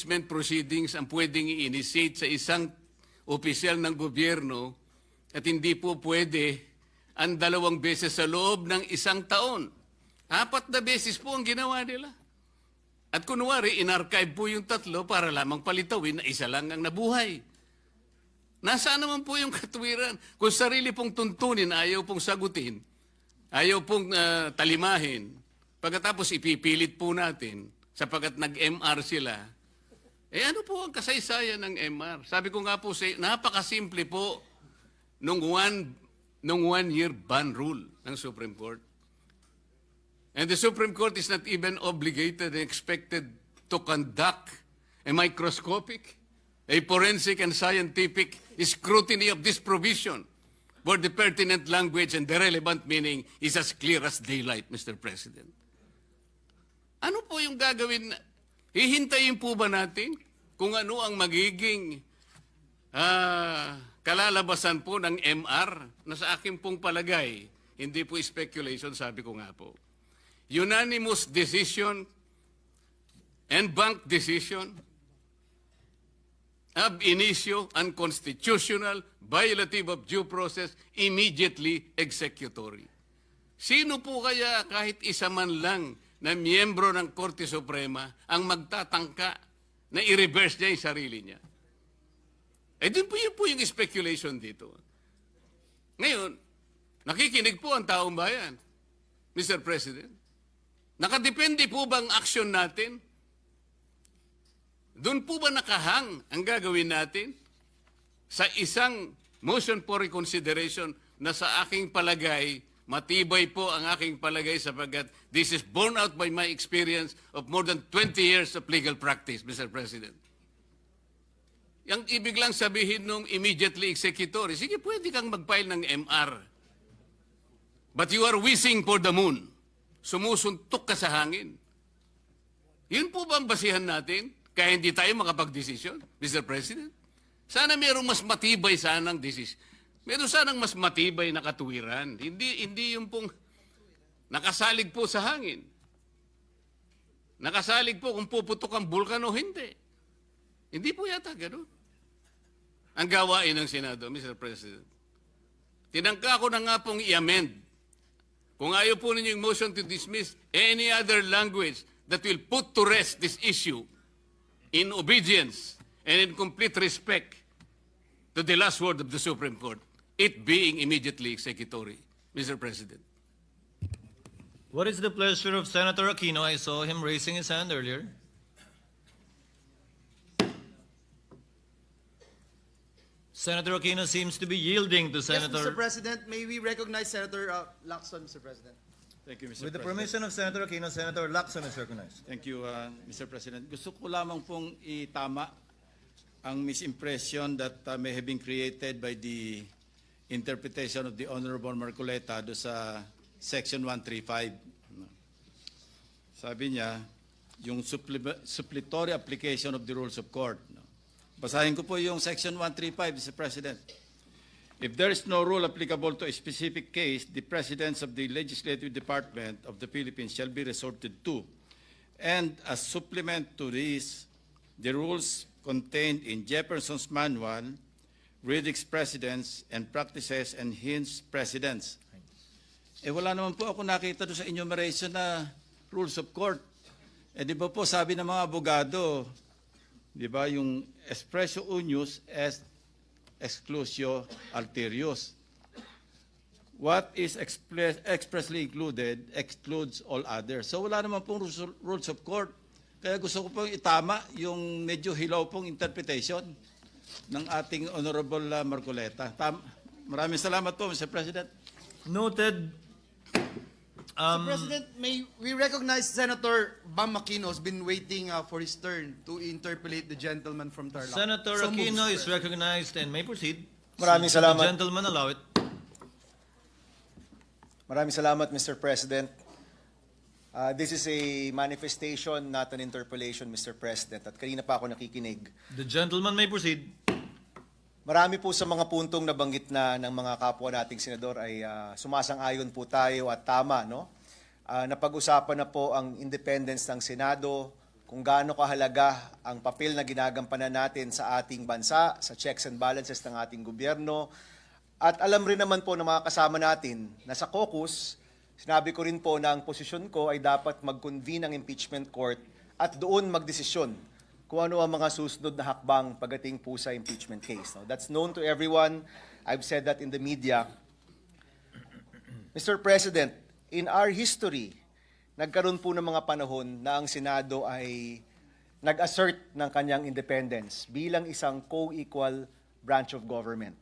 impeachment proceedings ang pwedeng i-initiate sa isang opisyal ng gobyerno at hindi po pwede ang 2 beses sa loob ng 1 taon. 4 na beses po ang ginawa nila. At kunwari, in-archive po yung 3 para lamang palitawin na 1 lang ang nabuhay. Nasaan naman po yung katuwiran? Kung sarili pong tuntunin, ayaw pong sagutin, ayaw pong talimahin, pagkatapos ipipilit po natin, sapagkat nag-MR sila, ano po ang kasaysayan ng MR? Sabi ko nga po, napakasimple po nung 1-year ban rule ng Supreme Court. And the Supreme Court is not even obligated and expected to conduct a microscopic, a forensic and scientific scrutiny of this provision where the pertinent language and the relevant meaning is as clear as daylight, Mr. President. Ano po yung gagawin? Hihintayin po ba natin kung ano ang magiging kalalabasan po ng MR na sa akin pong palagay, hindi po speculation, sabi ko nga po. Unanimous decision and bank decision ab initio unconstitutional, violative of due process, immediately executory. Sino po kaya kahit isa man lang na miyembro ng Korte Suprema ang magtatangka na i-reverse niya yung sarili niya? Yun po yung speculation dito. Ngayon, nakikinig po ang taong bayan, Mr. President. Nakadepende po bang action natin? Doon po ba nakahang ang gagawin natin sa isang motion for reconsideration na sa aking palagay, matibay po ang aking palagay sapagkat this is borne out by my experience of more than 20 years of legal practice, Mr. President. Yang ibig lang sabihin nung immediately executory, sige, pwede kang mag-file ng MR. But you are wishing for the moon. Sumusuntok ka sa hangin. Yun po ba ang basihan natin? Kaya hindi tayo makapag-desisyon, Mr. President? Sana mayroong mas matibay sanang desisyon. Meron sanang mas matibay na katuwiran. Hindi yung pong nakasalig po sa hangin. Nakasalig po kung puputok ang bulkan o hindi. Hindi po yata gano'n ang gawain ng Senado, Mr. President. Tinangka ko na nga pong i-amend. Kung ayaw po ninyo yung motion to dismiss any other language that will put to rest this issue in obedience and in complete respect to the last word of the Supreme Court, it being immediately executory, Mr. President. What is the pleasure of Senator Aquino? I saw him raising his hand earlier. Senator Aquino seems to be yielding to Senator... Yes, Mr. President, may we recognize Senator Lacson, Mr. President? Thank you, Mr. With the President. permission of Senator Aquino, Senator Lacson is recognized. Thank you, Mr. President. Gusto ko lamang pong itama ang misimpression that may have been created by the interpretation of the Honorable Marcoleta do sa Section 135. Sabi niya, yung supplementary application of the rules of court. Basahin ko po yung Section 135, Mr. President. If there is no rule applicable to a specific case, the presidents of the Legislative Department of the Philippines shall be resorted to. And as supplement to this, the rules contained in Jefferson's Manual, Riddick's Precedents and Practices and Hinds Precedents. Wala naman po ako nakita doon sa enumeration na rules of court. Di ba po sabi ng mga abogado, di ba yung expressio unius est exclusio alterius. What is expressly included excludes all others. So wala naman pong rules of court. Kaya gusto ko pong itama yung medyo hilaw pong interpretation ng ating Honorable Marcoleta. Maraming salamat po, Mr. President. Noted. Mr. President, may we recognize Senator Bam Aquino has been waiting for his turn to interpolate the gentleman from Tarlac. Senator So Aquino moves, is recognized and may proceed. Maraming Since the salamat. gentleman allow it. Maraming salamat, Mr. President. This is a manifestation, not an interpolation, Mr. President. At kanina pa ako nakikinig. The gentleman may proceed. Marami po sa mga puntong nabanggit na ng mga kapwa nating senador ay sumasang-ayon po tayo at tama, no? Napag-usapan na po ang independence ng Senado, kung gaano kahalaga ang papel na ginagampanan natin sa ating bansa, sa checks and balances ng ating gobyerno. At alam rin naman po ng mga kasama natin na sa caucus, sinabi ko rin po na ang posisyon ko ay dapat mag-convene ang impeachment court at doon magdesisyon kung ano ang mga susunod na hakbang pagdating po sa impeachment case. No? That's known to everyone. I've said that in the media. Mr. President, in our history, nagkaroon po ng mga panahon na ang Senado ay nag-assert ng kanyang independence bilang isang co-equal branch of government.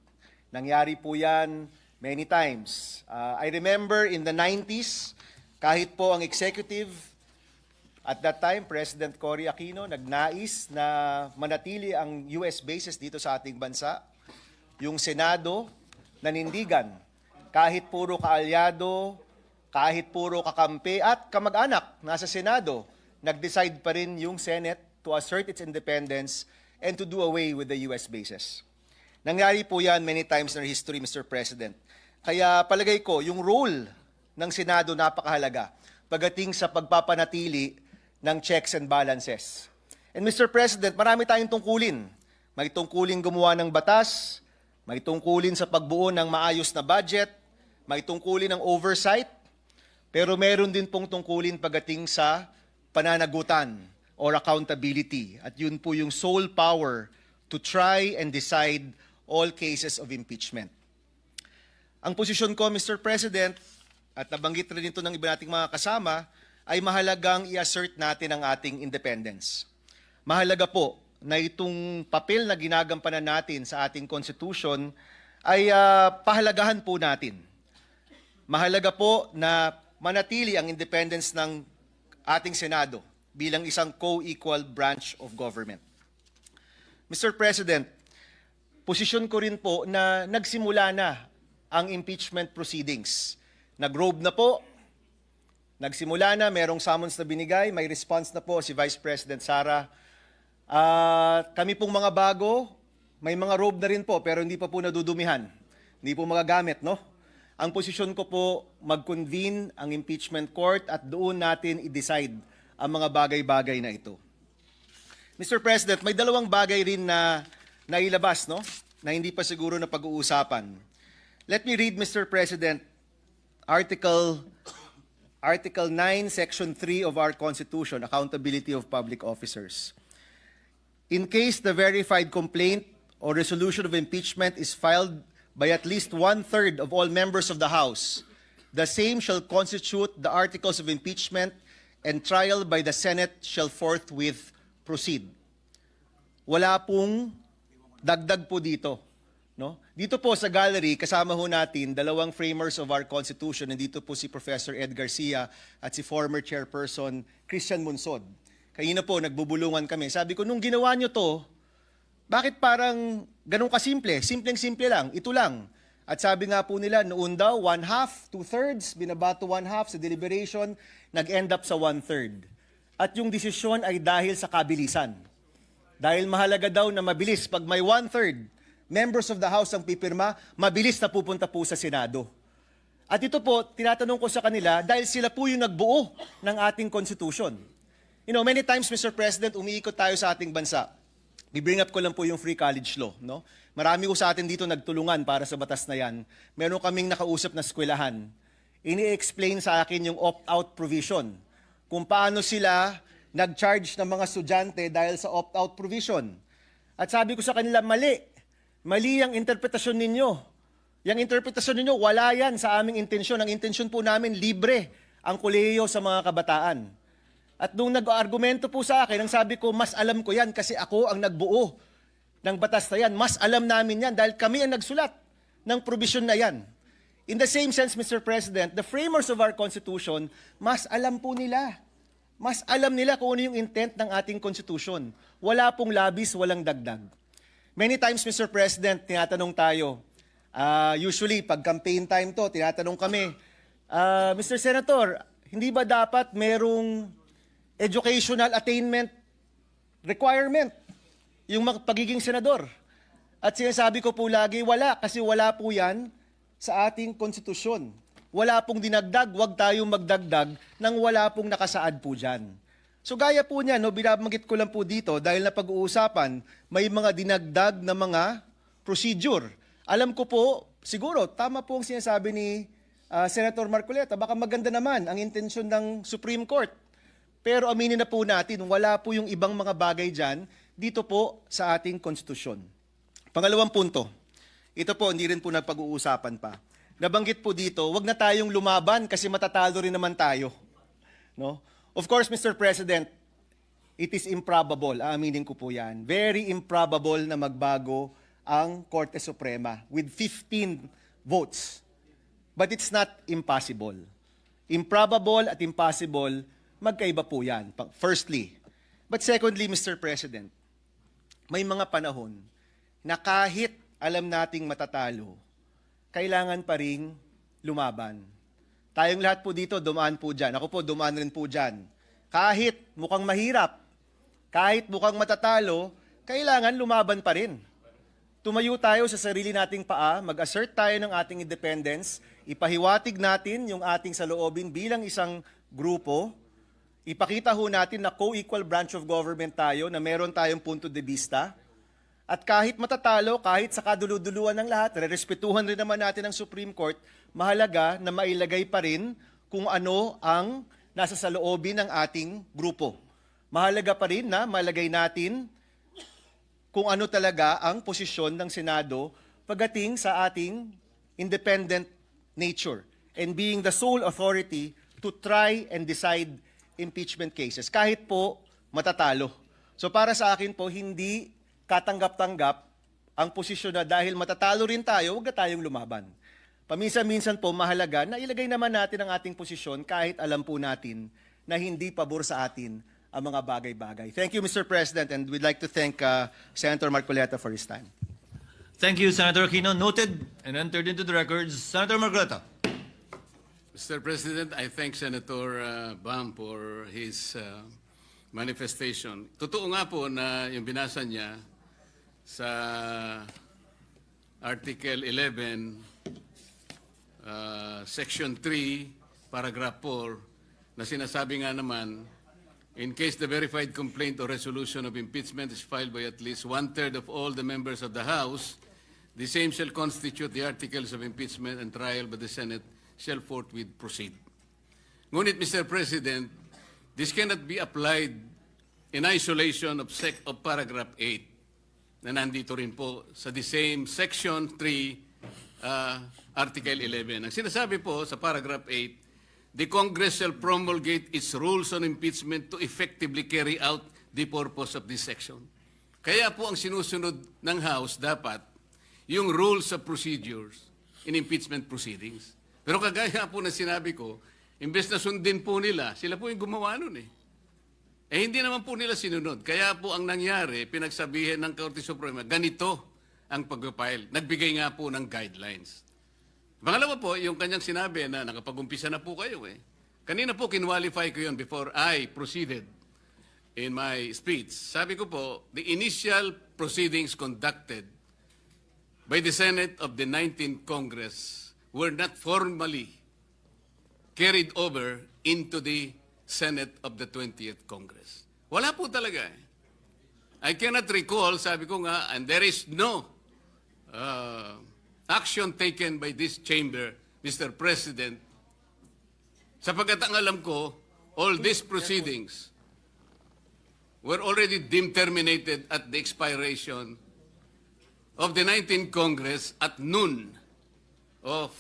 Nangyari po yan many times. I remember in the 90s, kahit po ang executive, at that time, President Cory Aquino, nagnais na manatili ang US bases dito sa ating bansa. Yung Senado, nanindigan, kahit puro kaalyado, kahit puro kakampi at kamag-anak nasa Senado, nag-decide pa rin yung Senate to assert its independence and to do away with the US bases. Nangyari po yan many times in our history, Mr. President. Kaya palagay ko, yung role ng Senado napakahalaga pagdating sa pagpapanatili ng checks and balances. And Mr. President, marami tayong tungkulin. May tungkulin gumawa ng batas, may tungkulin sa pagbuo ng maayos na budget, may tungkulin ng oversight, pero meron din pong tungkulin pagdating sa pananagutan or accountability. At yun po yung sole power to try and decide all cases of impeachment. Ang posisyon ko, Mr. President, at nabanggit rin ito ng iba nating mga kasama, ay mahalagang i-assert natin ang ating independence. Mahalaga po na itong papel na ginagampanan natin sa ating Constitution ay pahalagahan po natin. Mahalaga po na manatili ang independence ng ating Senado bilang isang co-equal branch of government. Mr. President, posisyon ko rin po na nagsimula na ang impeachment proceedings. Nag-robe na po, nagsimula na, merong summons na binigay, may response na po si Vice President Sara. Kami pong mga bago, may mga robe na rin po pero hindi pa po nadudumihan. Hindi po magagamit, no? Ang posisyon ko po, mag-convene ang impeachment court at doon natin i-decide ang mga bagay-bagay na ito. Mr. President, may dalawang bagay rin na nailabas, no? Na hindi pa siguro na pag-uusapan. Let me read, Mr. President, Article 9, Section 3 of our Constitution, Accountability of Public Officers. In case the verified complaint or resolution of impeachment is filed by at least one-third of all members of the House, the same shall constitute the articles of impeachment and trial by the Senate shall forthwith proceed. Wala pong dagdag po dito. No? Dito po sa gallery, kasama ho natin dalawang framers of our Constitution. Nandito po si Professor Ed Garcia at si former Chairperson Christian Munsod. Kanina po, nagbubulungan kami. Sabi ko, nung ginawa nyo to, bakit parang ganun kasimple? Simpleng-simple lang, ito lang. At sabi nga po nila, noon daw, 1/2, 2/3, binabato 1/2 sa deliberation, nag-end up sa 1/3. At yung desisyon ay dahil sa kabilisan. Dahil mahalaga daw na mabilis. Pag may 1/3, members of the House ang pipirma, mabilis na pupunta po sa Senado. At ito po, tinatanong ko sa kanila, dahil sila po yung nagbuo ng ating Constitution. You know, many times, Mr. President, umiikot tayo sa ating bansa. I-bring up ko lang po yung free college law. No? Marami ko sa atin dito nagtulungan para sa batas na yan. Meron kaming nakausap na eskwelahan. Ini-explain sa akin yung opt-out provision. Kung paano sila nag-charge ng mga estudyante dahil sa opt-out provision. At sabi ko sa kanila, mali. Mali ang interpretasyon ninyo. Yung interpretasyon ninyo, wala yan sa aming intensyon. Ang intensyon po namin, libre ang kolehiyo sa mga kabataan. At nung nag-argumento po sa akin, ang sabi ko, mas alam ko yan kasi ako ang nagbuo ng batas na yan. Mas alam namin yan dahil kami ang nagsulat ng provision na yan. In the same sense, Mr. President, the framers of our Constitution, mas alam po nila. Mas alam nila kung ano yung intent ng ating Constitution. Wala pong labis, walang dagdag. Many times, Mr. President, tinatanong tayo, usually pag campaign time to, tinatanong kami, Mr. Senator, hindi ba dapat merong educational attainment requirement yung pagiging senador? At sinasabi ko po lagi, wala, kasi wala po yan sa ating konstitusyon. Wala pong dinagdag, wag tayong magdagdag nang wala pong nakasaad po dyan. So gaya po niya, no, binabanggit ko lang po dito dahil na pag-uusapan, may mga dinagdag na mga procedure. Alam ko po, siguro, tama po ang sinasabi ni Senator Marcoleta, baka maganda naman ang intensyon ng Supreme Court. Pero aminin na po natin, wala po yung ibang mga bagay dyan dito po sa ating konstitusyon. Pangalawang punto, ito po, hindi rin po napag-uusapan pa. Nabanggit po dito, wag na tayong lumaban kasi matatalo rin naman tayo. No? Of course, Mr. President, it is improbable, aaminin ko po yan, very improbable na magbago ang Korte Suprema with 15 votes. But it's not impossible. Improbable at impossible, magkaiba po yan, firstly. But secondly, Mr. President, may mga panahon na kahit alam nating matatalo, kailangan pa ring lumaban. Tayong lahat po dito, dumaan po dyan. Ako po, dumaan rin po dyan. Kahit mukhang mahirap, kahit mukhang matatalo, kailangan lumaban pa rin. Tumayo tayo sa sarili nating paa, mag-assert tayo ng ating independence, ipahiwatig natin yung ating saloobin bilang isang grupo, ipakita ho natin na co-equal branch of government tayo, na meron tayong punto de vista, at kahit matatalo, kahit sa kaduluduluan ng lahat, rerespetuhan rin naman natin ang Supreme Court, mahalaga na mailagay pa rin kung ano ang nasa saloobin ng ating grupo. Mahalaga pa rin na malagay natin kung ano talaga ang posisyon ng Senado pagdating sa ating independent nature and being the sole authority to try and decide impeachment cases, kahit po matatalo. So para sa akin po, hindi katanggap-tanggap ang posisyon na dahil matatalo rin tayo, huwag na tayong lumaban. Paminsan-minsan po mahalaga na ilagay naman natin ang ating posisyon kahit alam po natin na hindi pabor sa atin ang mga bagay-bagay. Thank you, Mr. President, and we'd like to thank Senator Marcoleta for his time. Thank you, Senator Aquino. Noted and entered into the records. Senator Marcoleta. Mr. President, I thank Senator Bam for his manifestation. Totoo nga po na yung binasa niya sa Article 11, Section 3, Paragraph 4, na sinasabi nga naman, in case the verified complaint or resolution of impeachment is filed by at least one-third of all the members of the House, the same shall constitute the articles of impeachment and trial by the Senate shall forthwith proceed. Ngunit, Mr. President, this cannot be applied in isolation of Paragraph 8 na nandito rin po sa the same Section 3, Article 11. Ang sinasabi po sa Paragraph 8, the Congress shall promulgate its rules on impeachment to effectively carry out the purpose of this section. Kaya po ang sinusunod ng House dapat yung rules of procedures in impeachment proceedings. Pero kagaya po na sinabi ko, imbes na sundin po nila, sila po yung gumawa nun eh. Eh hindi naman po nila sinunod. Kaya po ang nangyari, pinagsabihin ng Korte Suprema, ganito ang pag-file. Nagbigay nga po ng guidelines. Pangalawa po, yung kanyang sinabi na nakapag-umpisa na po kayo eh. Kanina po kinwalify ko yun before I proceeded in my speech. Sabi ko po, the initial proceedings conducted by the Senate of the 19th Congress were not formally carried over into the Senate of the 20th Congress. Wala po talaga eh. I cannot recall, sabi ko nga, and there is no action taken by this chamber, Mr. President, sapagkat ang alam ko, all these proceedings were already deemed terminated at the expiration of the 19th Congress at noon of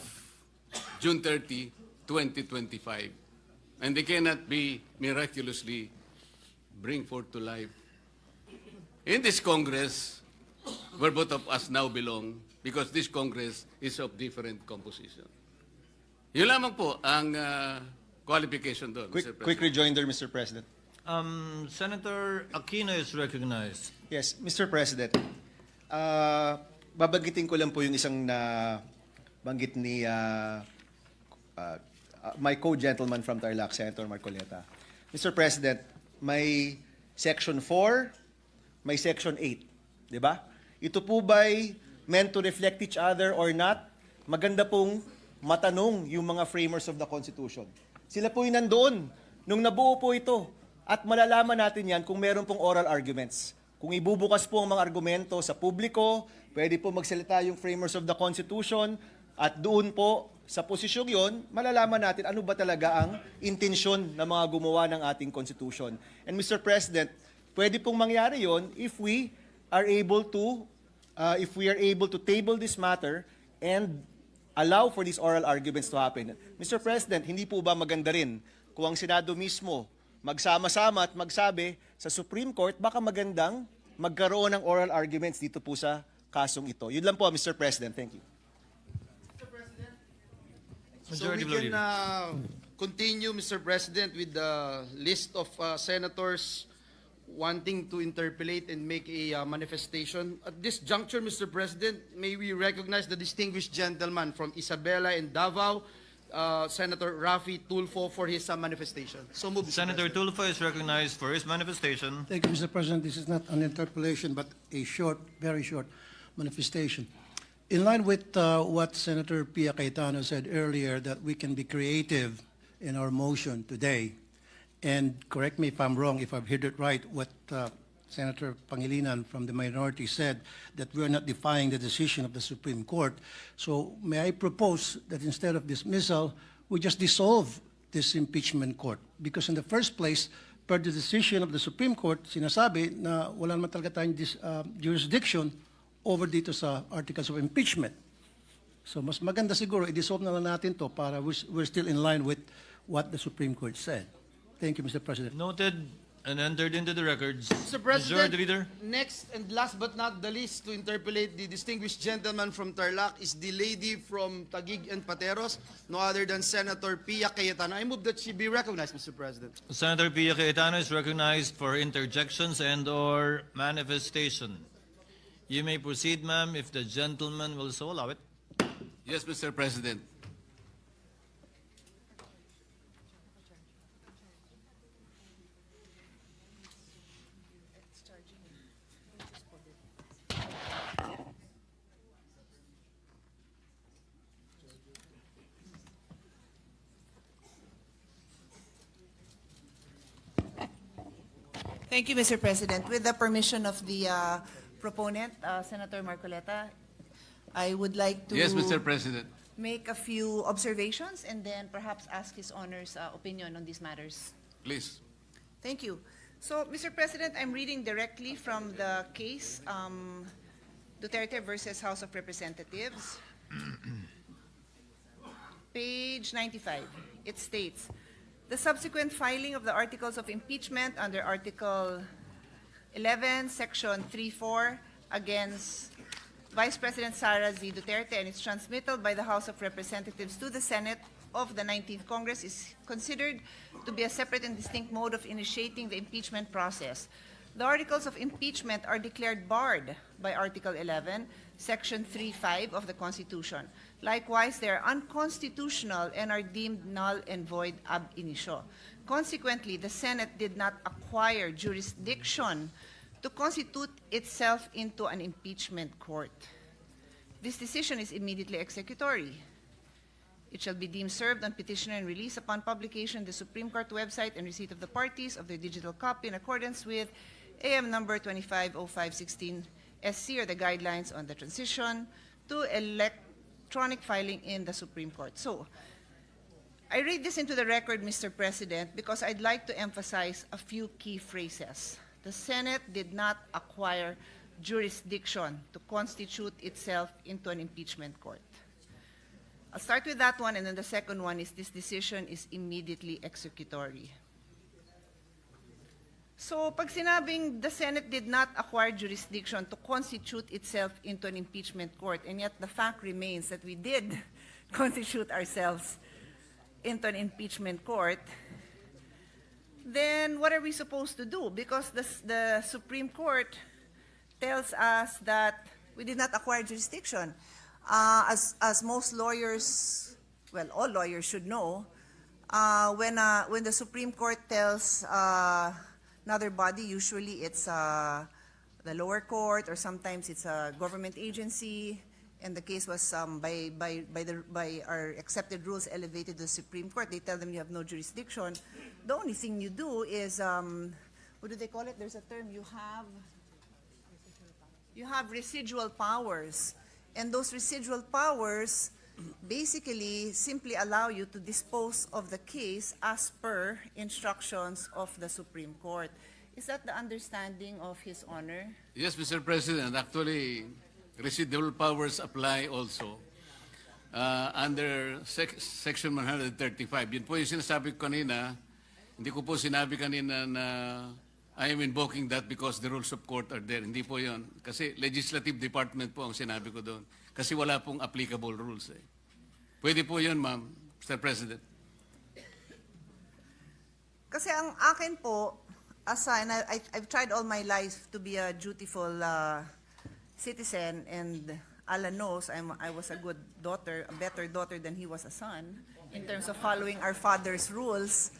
June 30, 2025. And they cannot be miraculously bring forth to life in this Congress where both of us now belong because this Congress is of different composition. Yun lamang po ang qualification doon, Mr. President. Quick rejoinder, Mr. President. Senator Aquino is recognized. Yes, Mr. President. Babanggitin ko lang po yung isang na banggit ni my co-gentleman from Tarlac, Senator Marcoleta. Mr. President, may Section 4, may Section 8. Di ba? Ito po ba'y meant to reflect each other or not? Maganda pong matanong yung mga framers of the Constitution. Sila po yung nandoon nung nabuo po ito. At malalaman natin yan kung meron pong oral arguments. Kung ibubukas po ang mga argumento sa publiko, pwede po magsalita yung framers of the Constitution, at doon po, sa posisyong yon, malalaman natin ano ba talaga ang intensyon ng mga gumawa ng ating Constitution. And Mr. President, pwede pong mangyari yon if we are able to table this matter and allow for these oral arguments to happen. Mr. President, hindi po ba maganda rin kung ang Senado mismo magsama-sama at magsabi sa Supreme Court, baka magandang magkaroon ng oral arguments dito po sa kasong ito. Yun lang po, Mr. President. Thank you. So we Majority Floor can Leader. continue, Mr. President, with the list of senators wanting to interpolate and make a manifestation. At this juncture, Mr. President, may we recognize the distinguished gentleman from Isabela and Davao, Senator Rafi Tulfo, for his manifestation. So move, Mr. Senator President. Tulfo is recognized for his manifestation. Thank you, Mr. President. This is not an interpellation, but a short, very short manifestation. In line with what Senator Pia Cayetano said earlier, that we can be creative in our motion today, and correct me if I'm wrong, if I've heard it right, what Senator Pangilinan from the minority said, that we are not defying the decision of the Supreme Court. So may I propose that instead of dismissal, we just dissolve this impeachment court? Because in the first place, per the decision of the Supreme Court, sinasabi na wala naman talaga tayong jurisdiction over dito sa articles of impeachment. So mas maganda siguro, i-dissolve na lang natin to para we're still in line with what the Supreme Court said. Thank you, Mr. President. Noted and entered into the records. Mr. President, Majority Leader. next and last but not the least to interpolate the distinguished gentleman from Tarlac is the lady from Taguig and Pateros, no other than Senator Pia Cayetano. I move that she be recognized, Mr. President. Senator Pia Cayetano is recognized for interjections and/or manifestation. You may proceed, ma'am, if the gentleman will so allow it. Yes, Mr. President. Thank you, Mr. President. With the permission of the proponent, Senator Marcoleta, I would like to Yes, Mr. President. make a few observations and then perhaps ask His Honor's opinion on these matters. Please. Thank you. So, Mr. President, I'm reading directly from the case Duterte versus House of Representatives. Page 95. It states, the subsequent filing of the articles of impeachment under Article 11, Section 3.4 against Vice President Sara Z. Duterte and its transmittal by the House of Representatives to the Senate of the 19th Congress is considered to be a separate and distinct mode of initiating the impeachment process. The articles of impeachment are declared barred by Article 11, Section 3.5 of the Constitution. Likewise, they are unconstitutional and are deemed null and void ab initio. Consequently, the Senate did not acquire jurisdiction to constitute itself into an impeachment court. This decision is immediately executory. It shall be deemed served on petitioner and released upon publication on the Supreme Court website and receipt of the parties of their digital copy in accordance with AM number 250516 SC, or the guidelines on the transition to electronic filing in the Supreme Court. So, I read this into the record, Mr. President, because I'd like to emphasize a few key phrases. The Senate did not acquire jurisdiction to constitute itself into an impeachment court. I'll start with that one, and then the second one is this decision is immediately executory. So, pag sinabing the Senate did not acquire jurisdiction to constitute itself into an impeachment court, and yet the fact remains that we did constitute ourselves into an impeachment court, then what are we supposed to do? Because the Supreme Court tells us that we did not acquire jurisdiction. As most lawyers, well, all lawyers should know, when the Supreme Court tells another body, usually it's the lower court or sometimes it's a government agency, and the case was by our accepted rules elevated to the Supreme Court, they tell them you have no jurisdiction. The only thing you do is, what do they call it? There's a term, you have residual powers. And those residual powers basically simply allow you to dispose of the case as per instructions of the Supreme Court. Is that the understanding of His Honor? Yes, Mr. President. Actually, residual powers apply also under Section 135. Yun po yung sinasabi ko kanina. Hindi ko po sinabi kanina na I am invoking that because the rules of court are there. Hindi po yun. Kasi legislative department po ang sinabi ko doon. Kasi wala pong applicable rules. Pwede po yun, ma'am, Mr. President. Kasi ang akin po, and I've tried all my life to be a dutiful citizen, and Alan knows I was a good daughter, a better daughter than he was a son, in terms of following our father's rules.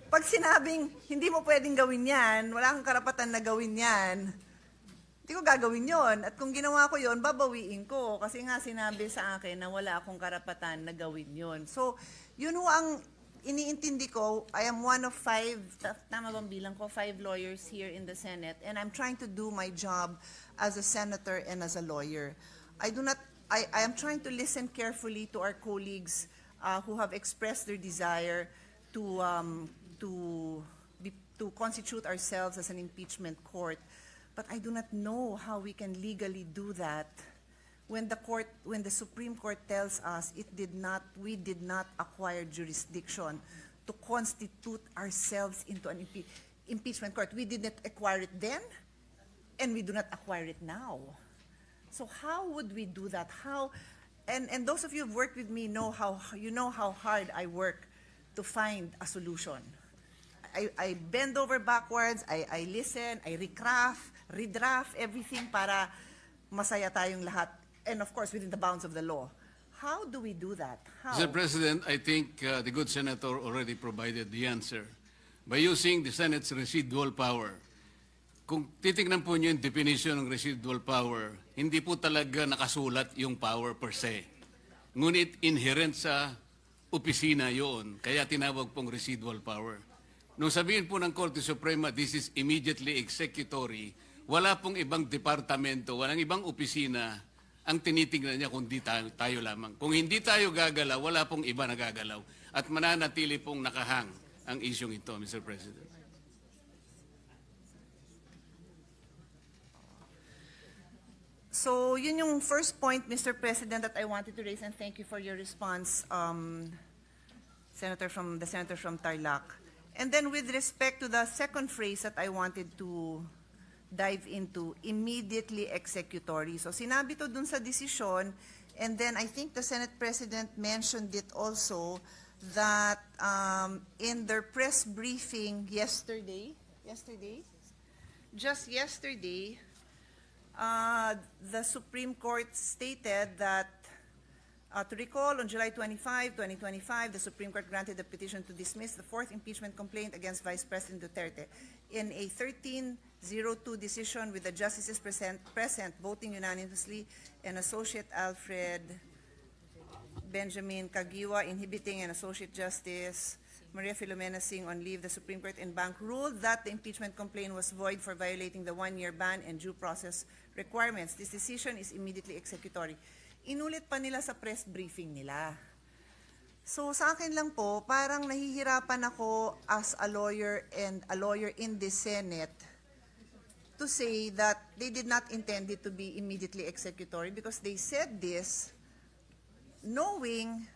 Pag sinabing, hindi mo pwedeng gawin yan, wala kang karapatan na gawin yan, hindi ko gagawin yon. At kung ginawa ko yon, babawiin ko. Kasi nga sinabi sa akin na wala akong karapatan na gawin yon. So, yun ho ang iniintindi ko. I am one of 5, tama bang bilang ko, 5 lawyers here in the Senate. And I'm trying to do my job as a senator and as a lawyer. I am trying to listen carefully to our colleagues who have expressed their desire to constitute ourselves as an impeachment court. But I do not know how we can legally do that when the Supreme Court tells us we did not acquire jurisdiction to constitute ourselves into an impeachment court. We did not acquire it then, and we do not acquire it now. So how would we do that? And those of you who've worked with me know how hard I work to find a solution. I bend over backwards, I listen, I redraft everything para masaya tayong lahat. And of course, within the bounds of the law. How do we do that? How? Mr. President, I think the good senator already provided the answer. By using the Senate's residual power, kung titignan po niyo yung definition ng residual power, hindi po talaga nakasulat yung power per se. Ngunit inherent sa opisina yon, kaya tinawag pong residual power. Nung sabihin po ng Korte Suprema, this is immediately executory, wala pong ibang departamento, walang ibang opisina ang tinitingnan niya kundi tayo lamang. Kung hindi tayo gagalaw, wala pong iba na gagalaw. At mananatili pong nakahang ang isyong ito, Mr. President. So, yun yung first point, Mr. President, that I wanted to raise, and thank you for your response, Senator from Tarlac. And then with respect to the second phrase that I wanted to dive into, immediately executory. So sinabi to dun sa desisyon, and then I think the Senate President mentioned it also, that in their press briefing just yesterday, the Supreme Court stated that, to recall, on July 25, 2025, the Supreme Court granted a petition to dismiss the 4th impeachment complaint against Vice President Duterte. In a 13-02 decision with the justices present voting unanimously, and Associate Alfred Benjamin Kagiwa inhibiting, and Associate Justice Maria Filomena Singh on leave, the Supreme Court en banc ruled that the impeachment complaint was void for violating the 1-year ban and due process requirements. This decision is immediately executory. Inulit pa nila sa press briefing nila. So sa akin lang po, parang nahihirapan ako as a lawyer and a lawyer in the Senate to say that they did not intend it to be immediately executory, because they said this knowing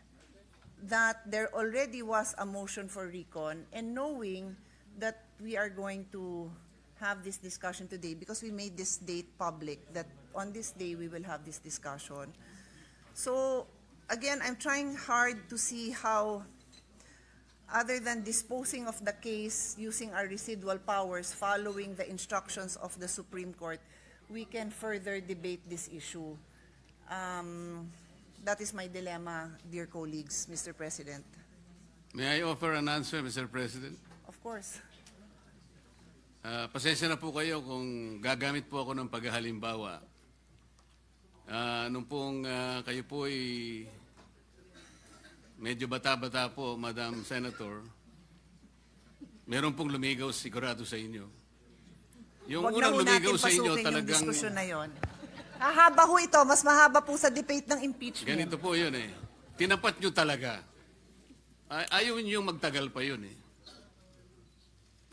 that there already was a motion for recon, and knowing that we are going to have this discussion today because we made this date public, that on this day we will have this discussion. So, again, I'm trying hard to see how, other than disposing of the case using our residual powers following the instructions of the Supreme Court, we can further debate this issue. That is my dilemma, dear colleagues, Mr. President. May I offer an answer, Mr. President? Of course. Pasensya na po kayo kung gagamit po ako ng paghahalimbawa. Nung pong kayo po ay medyo bata-bata po, Madam Senator, meron pong lumigaw sigurado sa inyo. Yung Huwag na unang ho lumigaw natin sa inyo pasukin yung talagang diskusyon na yon. Hahaba ho ito, mas mahaba po sa debate ng impeachment. ganito po yun eh. Tinapat nyo talaga. Ayaw nyo magtagal pa yun eh.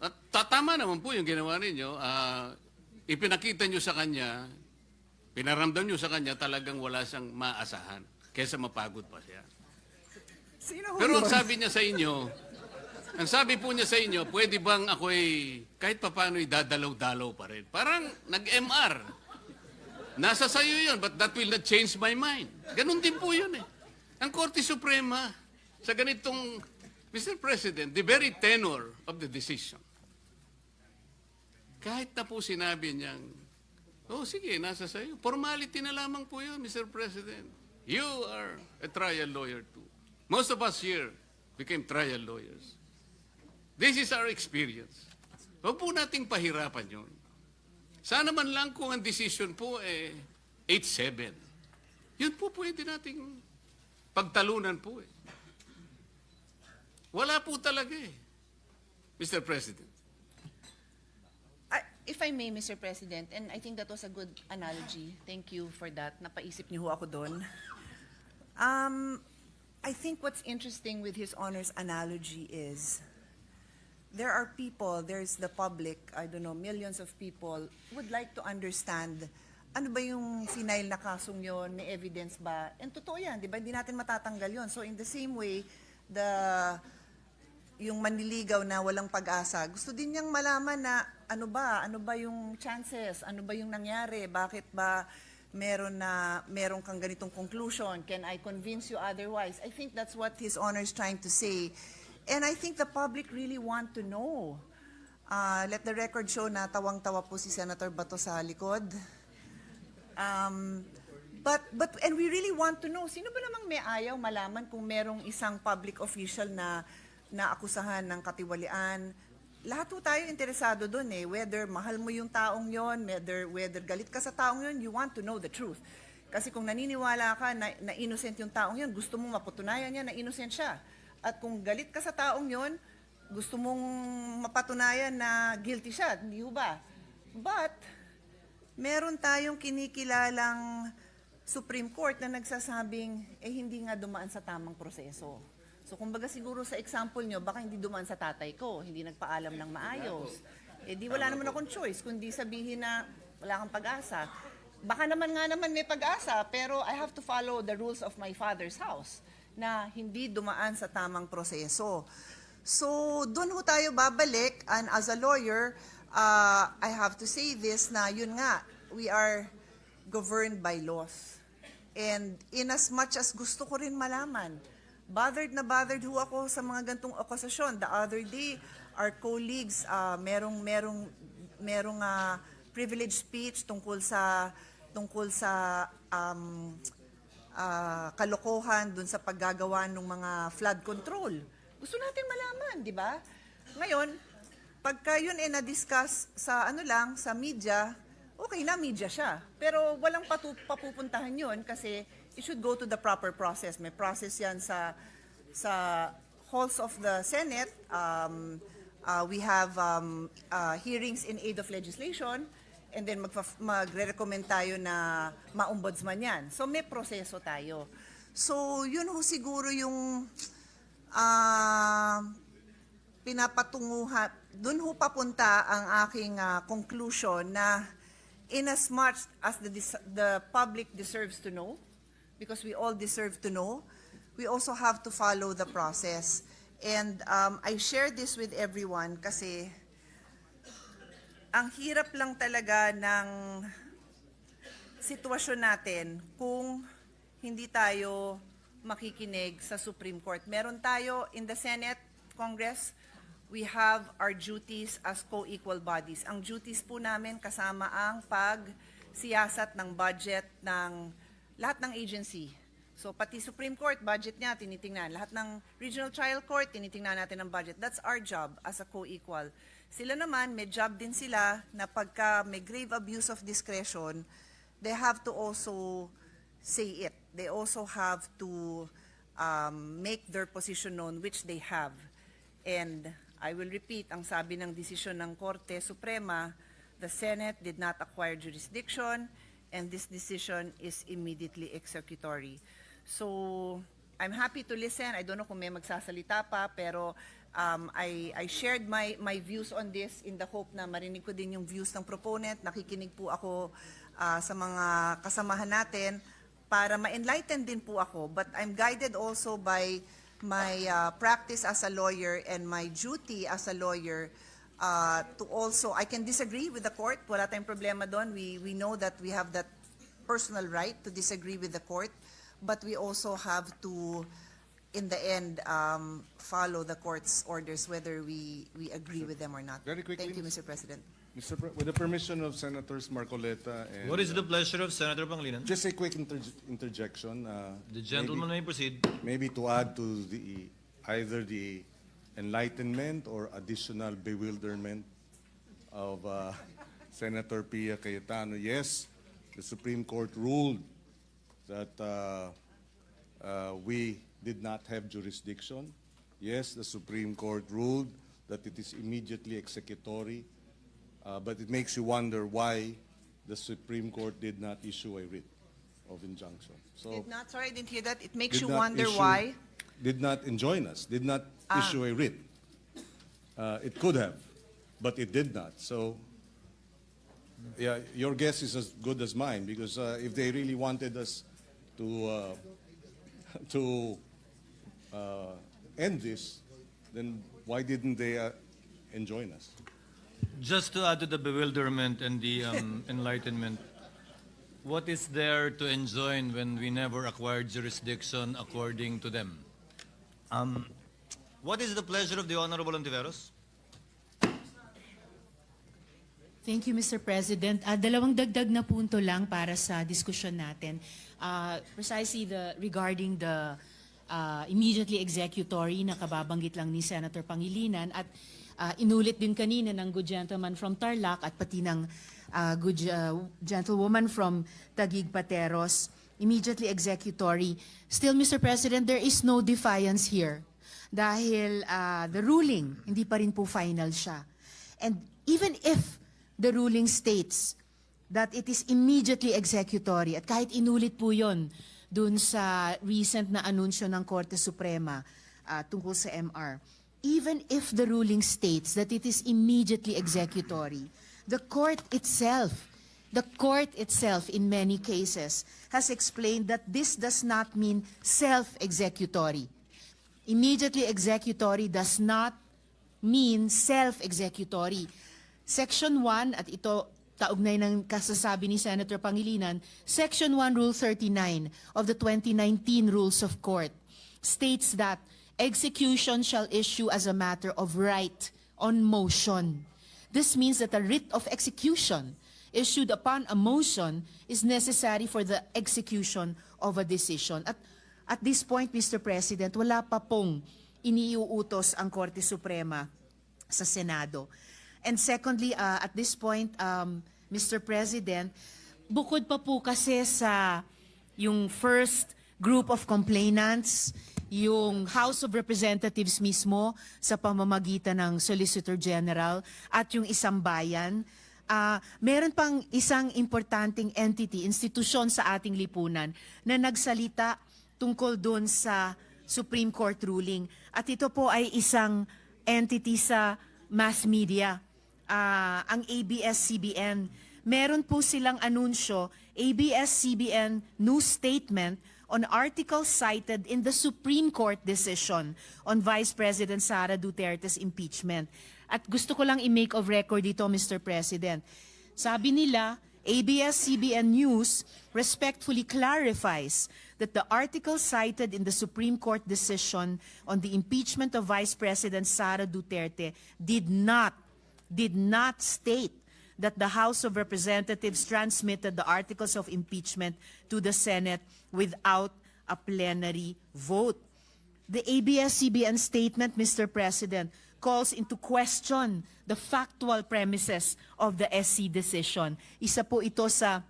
At tama naman po yung ginawa ninyo. Ipinakita nyo sa kanya, pinaramdam nyo sa kanya talagang wala siyang maasahan kaysa mapagod pa siya. Sino ho Pero ang yun? sabi niya sa inyo, ang sabi po niya sa inyo, pwede bang ako'y kahit papaano idadalaw-dalaw pa rin? Parang nag-MR. Nasa sayo yun, but that will not change my mind. Ganun din po yun eh. Ang Korte Suprema, sa ganitong, Mr. President, the very tenor of the decision, kahit na po sinabi niyang, oh sige, nasa sayo. Formality na lamang po yun, Mr. President. You are a trial lawyer too. Most of us here became trial lawyers. This is our experience. Huwag po nating pahirapan yun. Sana man lang kung ang decision po 8-7. Yun po pwede nating pagtalunan po eh. Wala po talaga eh, Mr. President. If I may, Mr. President, and I think that was a good analogy. Thank you for that. Napaisip niyo ho ako doon. I think what's interesting with His Honor's analogy is there are people, there's the public, I don't know, millions of people would like to understand ano ba yung final na kasong yon, may evidence ba? And totoo yan, di ba? Hindi natin matatanggal yon. So in the same way, yung manliligaw na walang pag-asa, gusto din niyang malaman na ano ba yung chances, ano ba yung nangyari, bakit ba meron kang ganitong conclusion, can I convince you otherwise? I think that's what His Honor is trying to say. And I think the public really want to know. Let the record show na tawang-tawa po si Senator Bato sa likod. But we really want to know, sino ba namang may ayaw malaman kung merong isang public official na naakusahan ng katiwalian? Lahat po tayo interesado doon eh, whether mahal mo yung taong yon, whether galit ka sa taong yon, you want to know the truth. Kasi kung naniniwala ka na innocent yung taong yon, gusto mong mapatunayan niya na innocent siya. At kung galit ka sa taong yon, gusto mong mapatunayan na guilty siya, hindi ba? But meron tayong kinikilalang Supreme Court na nagsasabing, hindi nga dumaan sa tamang proseso. So kumbaga siguro sa example nyo, baka hindi dumaan sa tatay ko, hindi nagpaalam ng maayos. Di wala naman akong choice, kundi sabihin na wala kang pag-asa. Baka naman may pag-asa, pero I have to follow the rules of my father's house na hindi dumaan sa tamang proseso. So doon ho tayo babalik, and as a lawyer, I have to say this na yun nga, we are governed by laws. And in as much as gusto ko rin malaman, bothered ho ako sa mga gantong akusasyon. The other day, our colleagues, merong privileged speech tungkol sa kalokohan dun sa paggagawa ng mga flood control. Gusto natin malaman, di ba? Ngayon, pagka yun na-discuss sa sa media, okay na, media siya. Pero walang papupuntahan yun kasi it should go to the proper process. May process yan sa halls of the Senate. We have hearings in aid of legislation, and then magre-recommend tayo na ma-ombudsman yan. So may proseso tayo. So yun ho siguro yung pinapatunguhan. Doon ho papunta ang aking conclusion na in as much as the public deserves to know, because we all deserve to know, we also have to follow the process. And I share this with everyone kasi ang hirap lang talaga ng sitwasyon natin kung hindi tayo makikinig sa Supreme Court. Meron tayo in the Senate, Congress, we have our duties as co-equal bodies. Ang duties po namin kasama ang pagsiyasat ng budget ng lahat ng agency. So pati Supreme Court, budget niya, tinitingnan. Lahat ng Regional Trial Court, tinitingnan natin ang budget. That's our job as a co-equal. Sila naman, may job din sila na pagka may grave abuse of discretion, they have to also say it. They also have to make their position known, which they have. And I will repeat, ang sabi ng desisyon ng Korte Suprema, the Senate did not acquire jurisdiction, and this decision is immediately executory. So, I'm happy to listen. I don't know kung may magsasalita pa, pero I shared my views on this in the hope na marinig ko din yung views ng proponent. Nakikinig po ako sa mga kasamahan natin para ma-enlighten din po ako. But I'm guided also by my practice as a lawyer and my duty as a lawyer to also, I can disagree with the court. Wala tayong problema doon. We know that we have that personal right to disagree with the court. But we also have to, in the end, follow the court's orders, whether we agree with them or not. Very quickly, Thank you, Mr. President. With the permission of Senators Marcoleta and... What is the pleasure of Senator Pangilinan? Just a quick interjection. The gentleman may proceed. Maybe to add to either the enlightenment or additional bewilderment of Senator Pia Cayetano. Yes, the Supreme Court ruled that we did not have jurisdiction. Yes, the Supreme Court ruled that it is immediately executory, but it makes you wonder why the Supreme Court did not issue a writ of injunction. So Did not, sorry, I didn't hear that. It makes did you not wonder issue- why. Did not enjoin us, did not issue a writ. It could have, but it did not. So, yeah, your guess is as good as mine, because if they really wanted us to end this, then why didn't they enjoin us? Just to add to the bewilderment and the enlightenment, what is there to enjoin when we never acquired jurisdiction according to them? What is the pleasure of the Honorable Ontiveros? Thank you, Mr. President. Dalawang dagdag na punto lang para sa diskusyon natin. Precisely regarding the immediately executory na kababanggit lang ni Senator Pangilinan at inulit din kanina ng good gentleman from Tarlac at pati ng good gentlewoman from Taguig Pateros, immediately executory. Still, Mr. President, there is no defiance here dahil the ruling, hindi pa rin po final siya. And even if the ruling states that it is immediately executory, at kahit inulit po yon dun sa recent na anunsyo ng Korte Suprema tungkol sa MR, even if the ruling states that it is immediately executory, the court itself in many cases has explained that this does not mean self-executory. Immediately executory does not mean self-executory. Section 1, at ito kaugnay ng kasasabi ni Senator Pangilinan, Section 1, Rule 39 of the 2019 Rules of Court states that execution shall issue as a matter of right on motion. This means that a writ of execution issued upon a motion is necessary for the execution of a decision. At this point, Mr. President, wala pa pong iniuutos ang Korte Suprema sa Senado. And secondly, at this point, Mr. President, bukod pa po kasi sa yung first group of complainants, yung House of Representatives mismo sa pamamagitan ng Solicitor General at yung isang bayan, meron pang isang importanteng entity, institusyon sa ating lipunan na nagsalita tungkol doon sa Supreme Court ruling. At ito po ay isang entity sa mass media, ang ABS-CBN. Meron po silang anunsyo, ABS-CBN news statement on articles cited in the Supreme Court decision on Vice President Sara Duterte's impeachment. At gusto ko lang i-make of record dito, Mr. President. Sabi nila, ABS-CBN News respectfully clarifies that the article cited in the Supreme Court decision on the impeachment of Vice President Sara Duterte did not state that the House of Representatives transmitted the articles of impeachment to the Senate without a plenary vote. The ABS-CBN statement, Mr. President, calls into question the factual premises of the SC decision. Isa po ito sa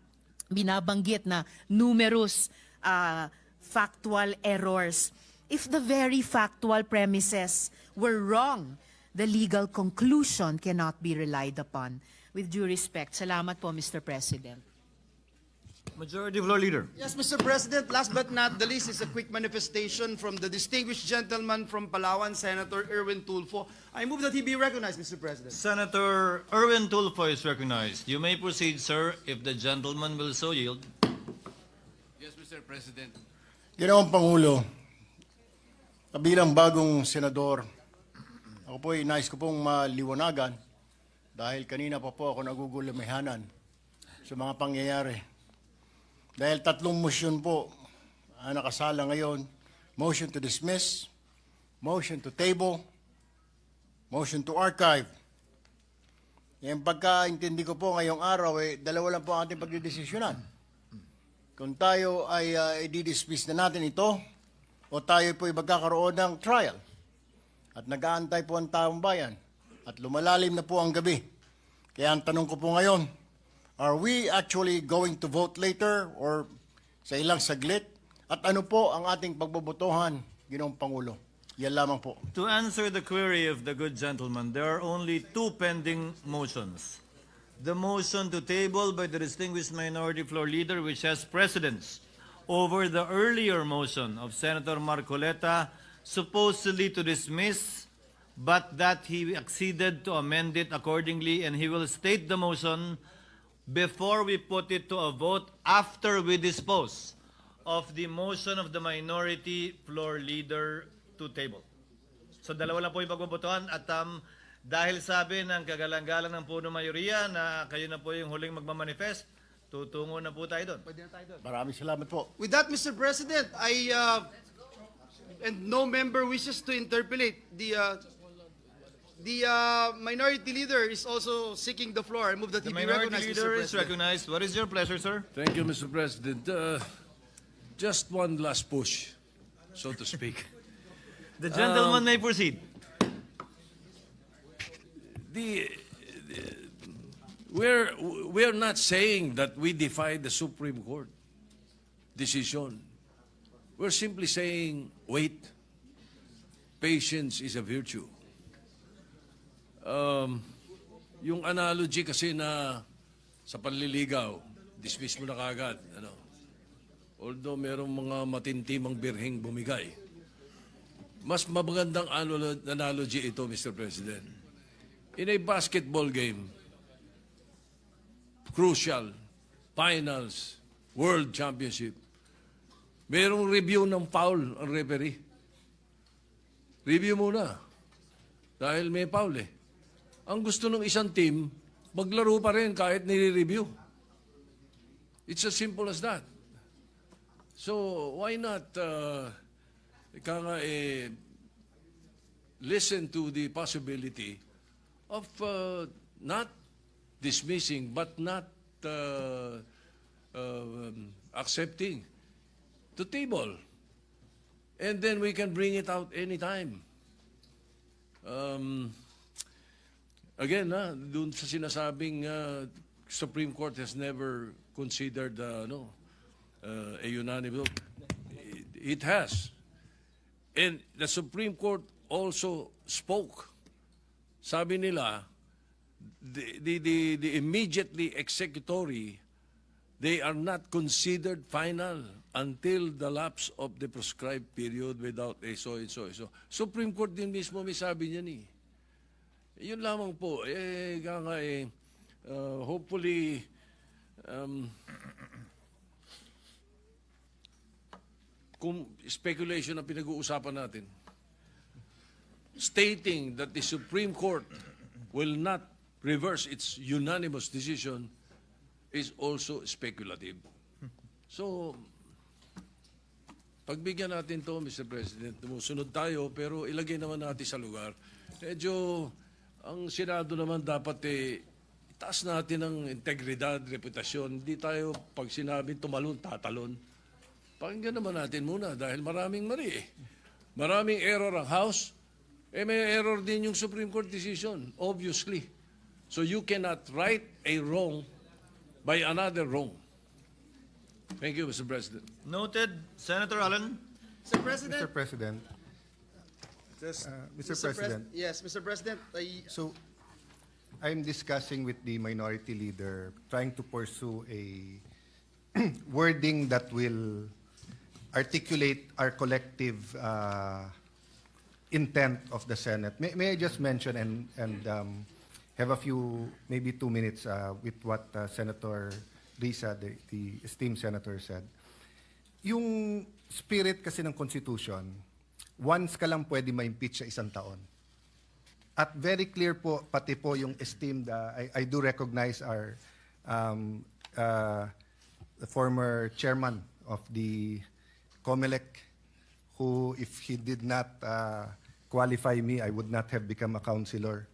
binabanggit na numerous factual errors. If the very factual premises were wrong, the legal conclusion cannot be relied upon. With due respect, salamat po, Mr. President. Majority Floor Leader. Yes, Mr. President, last but not the least is a quick manifestation from the distinguished gentleman from Palawan, Senator Erwin Tulfo. I move that he be recognized, Mr. President. Senator Erwin Tulfo is recognized. You may proceed, sir, if the gentleman will so yield. Yes, Mr. President. Ginawang Pangulo, bilang bagong senador, ako po ay nais ko pong maliwanagan dahil kanina pa po ako nagugulamihanan sa mga pangyayari. Dahil 3 motion po ang nakasala ngayon, motion to dismiss, motion to table, motion to archive. Yung pagkaintindi ko po ngayong araw, 2 lang po ang ating pagdidesisyonan. Kung tayo ay i-dismiss na natin ito, o tayo po ay magkakaroon ng trial. At nag-aantay po ang taong bayan. At lumalalim na po ang gabi. Kaya ang tanong ko po ngayon, are we actually going to vote later or sa ilang saglit? At ano po ang ating pagbobotohan, Ginoong Pangulo? Yan lamang po. To answer the query of the good gentleman, there are only 2 pending motions. The motion to table by the distinguished minority floor leader, which has precedence over the earlier motion of Senator Marcoleta, supposedly to dismiss, but that he acceded to amend it accordingly, and he will state the motion before we put it to a vote after we dispose of the motion of the minority floor leader to table. So 2 lang po yung pagbobotohan at dahil sabi ng kagalang-galang ng puno mayoriya na kayo na po yung huling magmamanifest, tutungo na po tayo doon. Maraming salamat po. With that, Mr. President, and no member wishes to interpolate. The minority leader is also seeking the floor. I move that The he be minority recognized, leader Mr. is President. recognized. What is your pleasure, sir? Thank you, Mr. President. Just one last push, so to speak. The gentleman may proceed. We're not saying that we defy the Supreme Court decision. We're simply saying, wait. Patience is a virtue. Yung analogy kasi na sa panliligaw, dismiss mo na kagad. Although merong mga matintimang birheng bumigay. Mas magandang analogy ito, Mr. President. In a basketball game, crucial, finals, world championship, merong review ng foul ang referee. Review muna. Dahil may foul eh. Ang gusto ng isang team, maglaro pa rin kahit nire-review. It's as simple as that. So, why not listen to the possibility of not dismissing but not accepting to table. And then we can bring it out anytime. Again, dun sa sinasabing Supreme Court has never considered a unanimous. It has. And the Supreme Court also spoke. Sabi nila, the immediately executory, they are not considered final until the lapse of the prescribed period without a so and so and so. Supreme Court din mismo may sabi niyan eh. Yun lamang po. Hopefully, kung speculation ang pinag-uusapan natin, stating that the Supreme Court will not reverse its unanimous decision is also speculative. So, pagbigyan natin to, Mr. President, tumusunod tayo, pero ilagay naman natin sa lugar. Medyo, ang Senado naman dapat itaas natin ang integridad, reputasyon. Hindi tayo, pag sinabi tumalon, tatalon. Pakinggan naman natin muna dahil maraming mali eh. Maraming error ang House. May error din yung Supreme Court decision, obviously. So you cannot right a wrong by another wrong. Thank you, Mr. President. Noted. Senator Allen. Mr. President. Mr. President, Mr. President, Yes, Mr. President, so I'm discussing with the minority leader, trying to pursue a wording that will articulate our collective intent of the Senate. May I just mention and have a few, maybe 2 minutes with what Senator Risa, the esteemed senator, said. Yung spirit kasi ng Constitution, once ka lang pwede ma-impeach sa isang taon. At very clear po, pati po yung esteemed, I do recognize our the former chairman of the COMELEC, who, if he did not qualify me, I would not have become a councilor.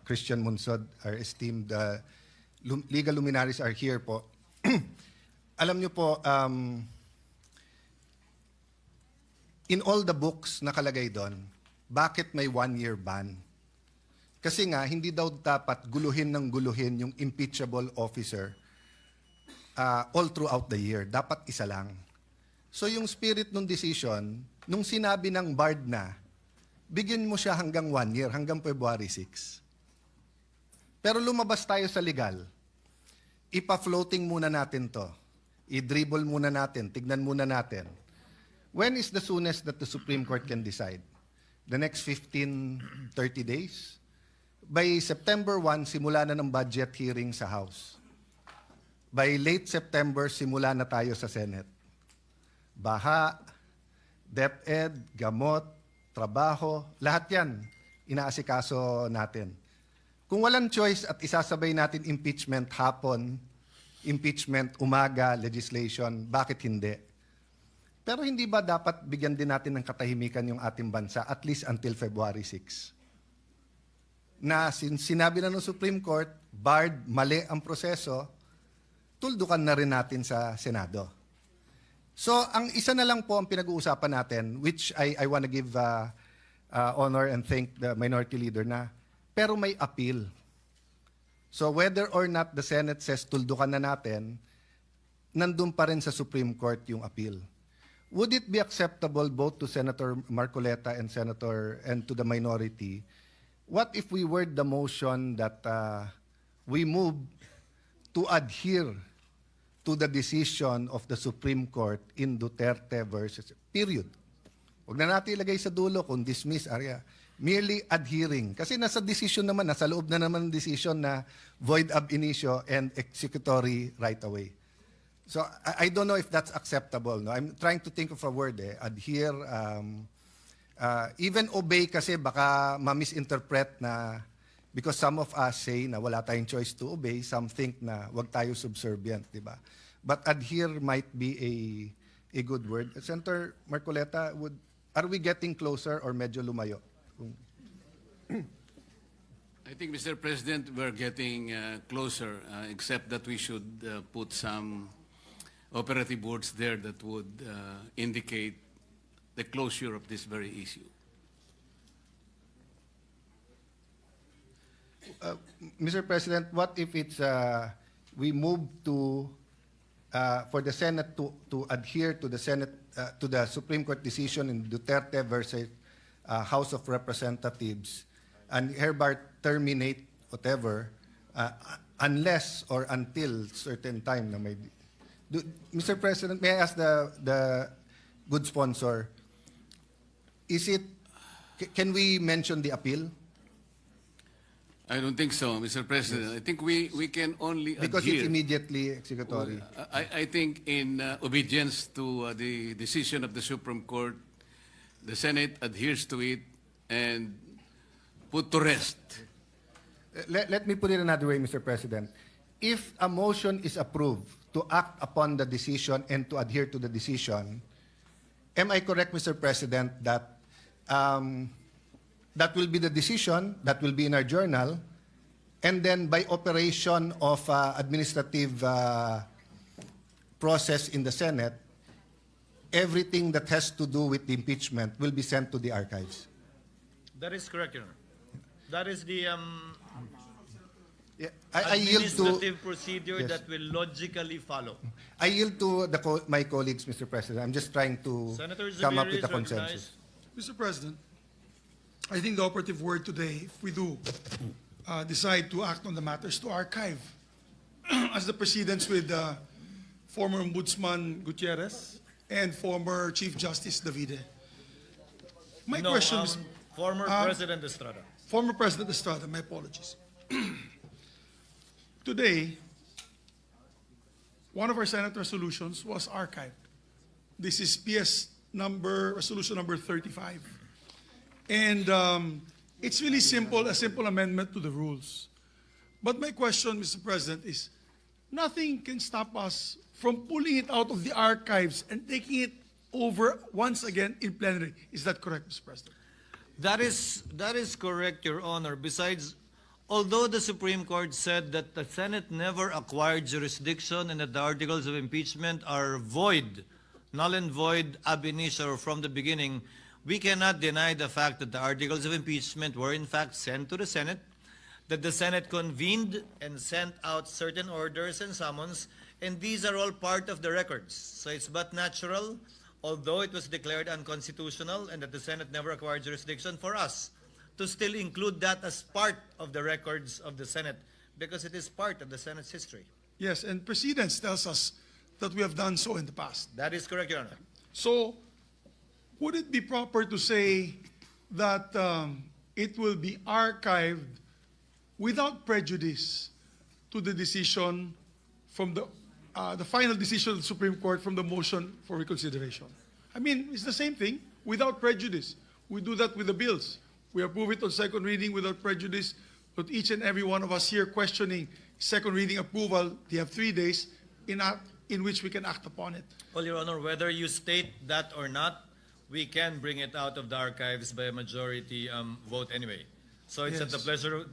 Christian Munsod, our esteemed legal luminaries are here po. Alam niyo po, in all the books nakalagay doon, bakit may 1-year ban? Kasi nga, hindi daw dapat guluhin ng guluhin yung impeachable officer all throughout the year. Dapat isa lang. So yung spirit ng decision, nung sinabi ng BARD na, bigyan mo siya hanggang 1 year, hanggang February 6. Pero lumabas tayo sa legal. Ipa-floating muna natin to. I-dribble muna natin, tignan muna natin. When is the soonest that the Supreme Court can decide? The next 15, 30 days? By September 1, simula na ng budget hearing sa House. By late September, simula na tayo sa Senate. Baha, DepEd, gamot, trabaho, lahat yan, inaasikaso natin. Kung walang choice at isasabay natin impeachment hapon, impeachment umaga, legislation, bakit hindi? Pero hindi ba dapat bigyan din natin ng katahimikan yung ating bansa at least until February 6? Na sinabi na ng Supreme Court, barred, mali ang proseso, tuldukan na rin natin sa Senado. So, ang isa na lang po ang pinag-uusapan natin, which I want to give honor and thank the minority leader na, pero may appeal. So, whether or not the Senate says tuldukan na natin, nandun pa rin sa Supreme Court yung appeal. Would it be acceptable both to Senator Marcoleta and to the minority? What if we word the motion that we move to adhere to the decision of the Supreme Court in Duterte versus period? Huwag na natin ilagay sa dulo kung dismiss area. Merely adhering. Kasi nasa decision naman, nasa loob na naman ng decision na void ab initio and executory right away. So I don't know if that's acceptable. No? I'm trying to think of a word. Adhere, even obey kasi baka ma-misinterpret na because some of us say na wala tayong choice to obey, some think na wag tayo subservient, di ba? But adhere might be a good word. Senator Marcoleta, are we getting closer or medyo lumayo? I think, Mr. President, we're getting closer, except that we should put some operative words there that would indicate the closure of this very issue. Mr. President, what if it's we move to for the Senate to adhere to the Senate to the Supreme Court decision in Duterte versus House of Representatives and hereby terminate whatever unless or until certain time na may. Mr. President, may I ask the good sponsor, can we mention the appeal? I don't think so, Mr. President. I think we can only Because adhere. it's immediately executory. I think in obedience to the decision of the Supreme Court, the Senate adheres to it and put to rest. Let me put it another way, Mr. President. If a motion is approved to act upon the decision and to adhere to the decision, am I correct, Mr. President, that that will be the decision, that will be in our journal, and then by operation of administrative process in the Senate, everything that has to do with the impeachment will be sent to the archives? That is correct, Your Honor. That is the Yeah, I yield to administrative procedure Yes. that will logically follow. my colleagues, Mr. President. I'm just trying to Senator come up Zubiri with a is consensus. recognized. Mr. President, I think the operative word today, if we do decide to act on the matters, to archive, as the precedents with former Ombudsman Gutierrez and former Chief Justice Davide. My No, question is, former President Estrada. former President Estrada, my apologies. Today, one of our Senate resolutions was archived. This is resolution number 35. And it's really simple, a simple amendment to the rules. But my question, Mr. President, is nothing can stop us from pulling it out of the archives and taking it over once again in plenary. Is that correct, Mr. President? That is correct, Your Honor. Besides, although the Supreme Court said that the Senate never acquired jurisdiction and that the articles of impeachment are void, null and void ab initio from the beginning, we cannot deny the fact that the articles of impeachment were in fact sent to the Senate, that the Senate convened and sent out certain orders and summons, and these are all part of the records. So it's but natural, although it was declared unconstitutional and that the Senate never acquired jurisdiction, for us to still include that as part of the records of the Senate, because it is part of the Senate's history. Yes, and precedence tells us that we have done so in the past. That is correct, Your Honor. So, would it be proper to say that it will be archived without prejudice to the decision from the final decision of the Supreme Court from the motion for reconsideration? I mean, it's the same thing, without prejudice. We do that with the bills. We approve it on second reading without prejudice, but each and every one of us here questioning second reading approval, they have 3 days in which we can act upon it. Well, Your Honor, whether you state that or not, we can bring it out of the archives by a majority vote anyway. So it's Yes.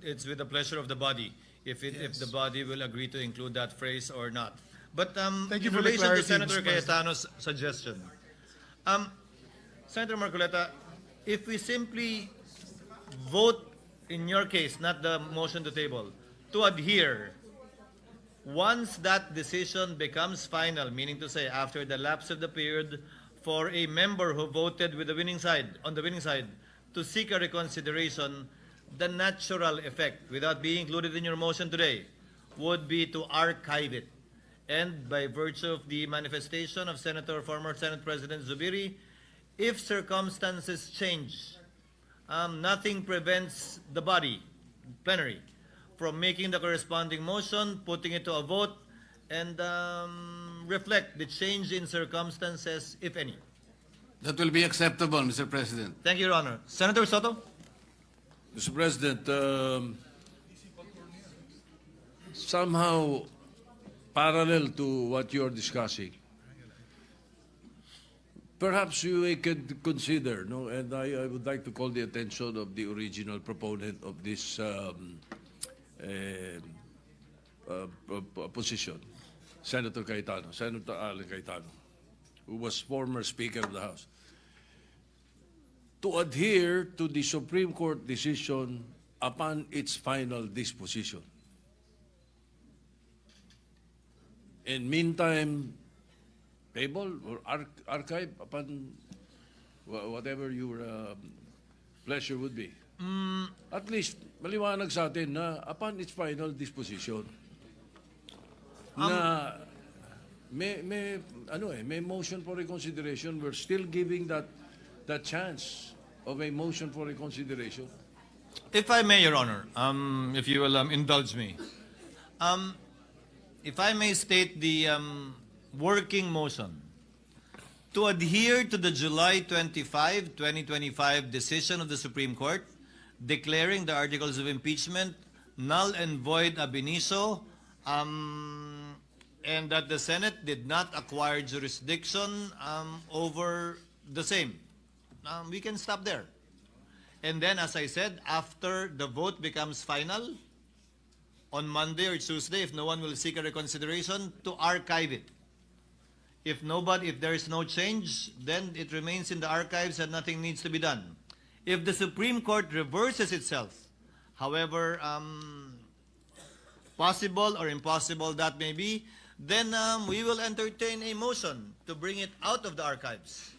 it's with the pleasure of the body if the body will agree to include that phrase or not. But Thank you in for the relation clarity, to Senator Mr. President. Cayetano's suggestion, Senator Marcoleta, if we simply vote, in your case, not the motion to table, to adhere, once that decision becomes final, meaning to say after the lapse of the period for a member who voted with the winning side, on the winning side, to seek a reconsideration, the natural effect, without being included in your motion today, would be to archive it. And by virtue of the manifestation of former Senate President Zubiri, if circumstances change, nothing prevents the body, plenary, from making the corresponding motion, putting it to a vote, and reflect the change in circumstances, if any. That will be acceptable, Mr. President. Thank you, Your Honor. Senator Soto? Mr. President, somehow parallel to what you're discussing, perhaps we could consider, no, and I would like to call the attention of the original proponent of this position, Senator Alan Cayetano, who was former Speaker of the House, to adhere to the Supreme Court decision upon its final disposition. In meantime, table or archive upon whatever your pleasure would be. At least, maliwanag sa atin na upon its final disposition, na may motion for reconsideration. We're still giving that chance of a motion for reconsideration. If I may, Your Honor, if you will indulge me, if I may state the working motion, to adhere to the July 25, 2025 decision of the Supreme Court declaring the articles of impeachment null and void ab initio, and that the Senate did not acquire jurisdiction over the same. We can stop there. And then, as I said, after the vote becomes final, on Monday or Tuesday, if no one will seek a reconsideration, to archive it. If there is no change, then it remains in the archives and nothing needs to be done. If the Supreme Court reverses itself, however, possible or impossible that may be, then we will entertain a motion to bring it out of the archives.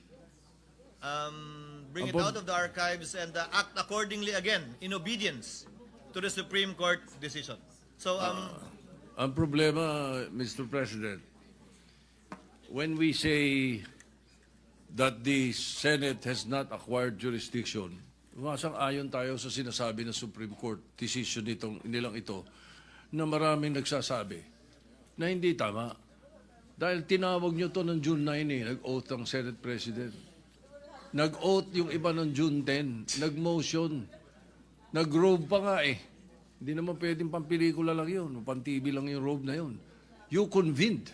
Bring it out of the archives and act accordingly again in obedience to the Supreme Court decision. So, Ang problema, Mr. President, when we say that the Senate has not acquired jurisdiction, masang-ayon tayo sa sinasabi ng Supreme Court decision nilang ito na maraming nagsasabi na hindi tama. Dahil tinawag nyo to ng June 9 nag-oath ang Senate President. Nag-oath yung iba ng June 10, nag-motion, nag-robe pa nga Hindi naman pwedeng pampelikula lang yun, pan-TV lang yung robe na yun. You convened.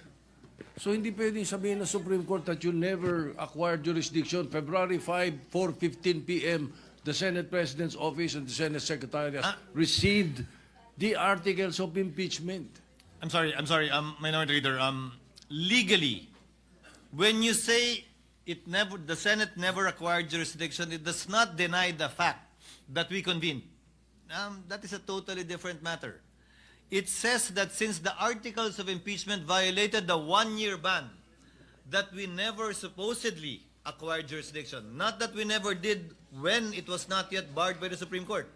So hindi pwedeng sabihin ng Supreme Court that you never acquired jurisdiction. February 5, 4:15 p.m., the Senate President's Office and the Senate Secretariat received the articles of impeachment. I'm sorry, Minority Leader. Legally, when you say the Senate never acquired jurisdiction, it does not deny the fact that we convened. That is a totally different matter. It says that since the articles of impeachment violated the one-year ban, that we never supposedly acquired jurisdiction. Not that we never did when it was not yet barred by the Supreme Court.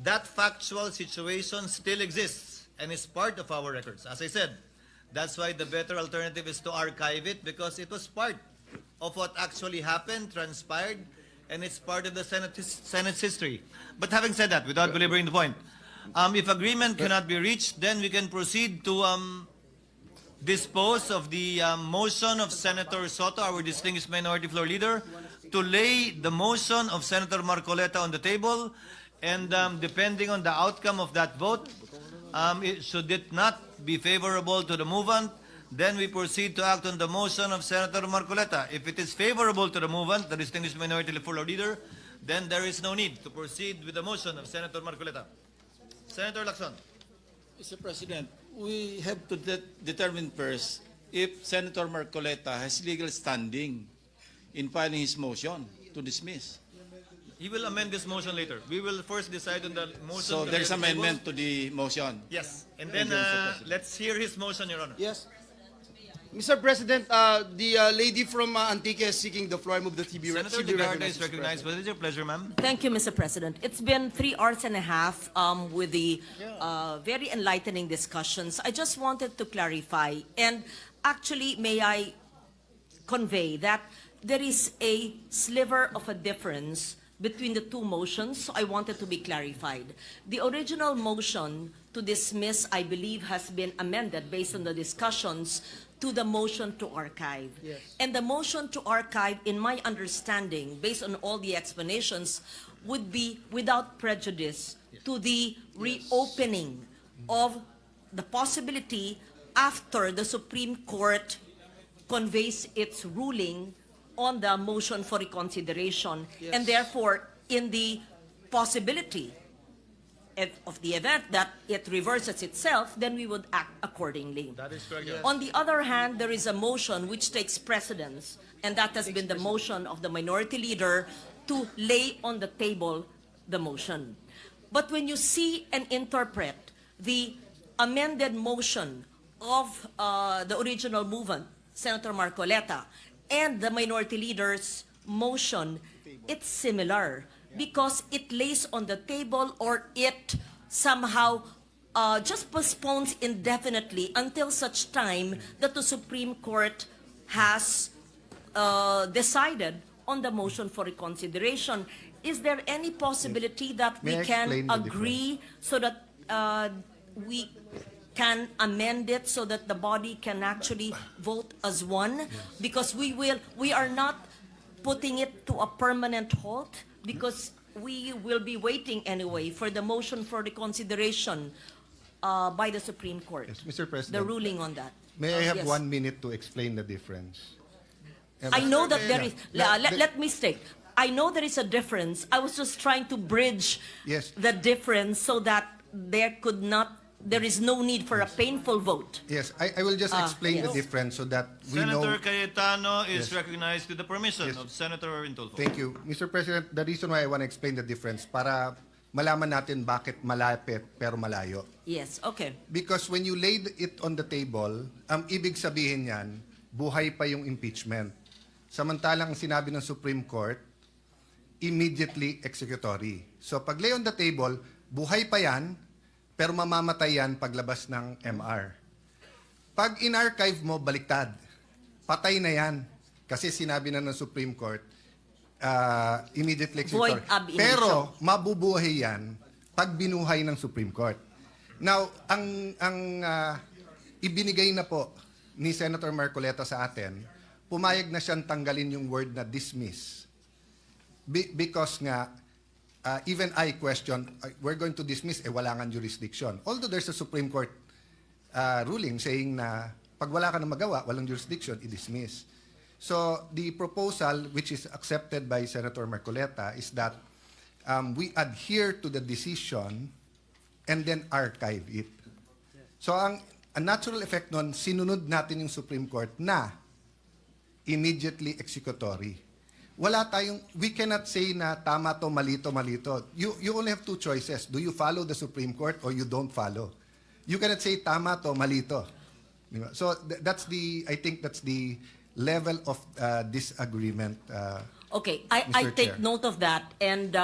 That factual situation still exists and is part of our records. As I said, that's why the better alternative is to archive it, because it was part of what actually happened, transpired, and it's part of the Senate's history. But having said that, without belaboring the point, if agreement cannot be reached, then we can proceed to dispose of the motion of Senator Soto, our distinguished minority floor leader, to lay the motion of Senator Marcoleta on the table, and depending on the outcome of that vote, should it not be favorable to the movant, then we proceed to act on the motion of Senator Marcoleta. If it is favorable to the movant, the distinguished minority floor leader, then there is no need to proceed with the motion of Senator Marcoleta. Senator Lacson. Mr. President, we have to determine first if Senator Marcoleta has legal standing in filing his motion to dismiss. He will amend this motion later. We will first decide on the motion. So to there's the table. amendment to the motion. Yes. And then let's hear his motion, Your Honor. Yes. Mr. President, the lady from Antique is seeking the floor. I move the TB Senator Legarda is recognized. What is your pleasure, ma'am? Thank you, Mr. President. It's been 3 hours and a half with the very enlightening discussions. I just wanted to clarify, and actually, may I convey that there is a sliver of a difference between the two motions, so I wanted to be clarified. The original motion to dismiss, I believe, has been amended based on the discussions to the motion to archive. Yes. And the motion to archive, in my understanding, based on all the explanations, would be without prejudice to the reopening of the possibility after the Supreme Court conveys its ruling on the motion for reconsideration. Yes. And therefore, in the possibility of the event that it reverses itself, then we would act accordingly. That is correct. Yes. On the other hand, there is a motion which takes precedence, and that has been the motion of the minority leader to lay on the table the motion. But when you see and interpret the amended motion of the original movement, Senator Marcoleta, and the minority leader's motion, it's similar because it lays on the table, or it somehow just postpones indefinitely until such time that the Supreme Court has decided on the motion for reconsideration. Is there any possibility that May I we can explain the agree so that we can amend it so that the body can actually vote as one? Because we are not putting it to a permanent halt, because we will be waiting anyway for the motion for reconsideration by the Supreme Court. Yes, Mr. The President, ruling on that. may I have Yes. 1 minute to explain the difference? I know that there is, Yeah. let me state, I know there is a difference. I was just trying to bridge Yes. the difference so that there is no need for a painful vote. Yes, I will just explain the yes. difference so that we know. Senator Cayetano is Yes. recognized with the permission Yes. of Senator Intulfo. Thank you. Mr. President, the reason why I want to explain the difference, para malaman natin bakit malapit pero malayo. Yes, okay. Because when you laid it on the table, ang ibig sabihin yan, buhay pa yung impeachment. Samantalang ang sinabi ng Supreme Court, immediately executory. So pag lay on the table, buhay pa yan, pero mamamatay yan paglabas ng MR. Pag in-archive mo, baliktad. Patay na yan. Kasi sinabi na ng Supreme Court, immediately executory. Void ab initio. Pero mabubuhay yan pag binuhay ng Supreme Court. Now, ang ibinigay na po ni Senator Marcoleta sa atin, pumayag na siyang tanggalin yung word na dismiss. Because nga, even I question, we're going to dismiss, wala nga jurisdiction. Although there's a Supreme Court ruling saying na pag wala ka na magawa, walang jurisdiction, i-dismiss. So the proposal, which is accepted by Senator Marcoleta, is that we adhere to the decision and then archive it. So ang natural effect nun, sinunod natin yung Supreme Court na immediately executory. Wala tayong, we cannot say na tama to, malito, malito. You only have two choices. Do you follow the Supreme Court or you don't follow? You cannot say tama to, malito. So I think that's the level of disagreement. Okay, I Mr. take Chair. note of that, and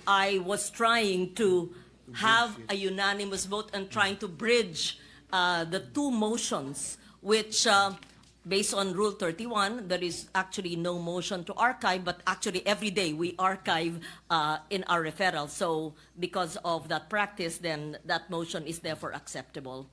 I was trying to have a unanimous vote and trying to bridge the two motions, which, based on Rule 31, there is actually no motion to archive, but actually every day we archive in our referral. So because of that practice, then that motion is therefore acceptable.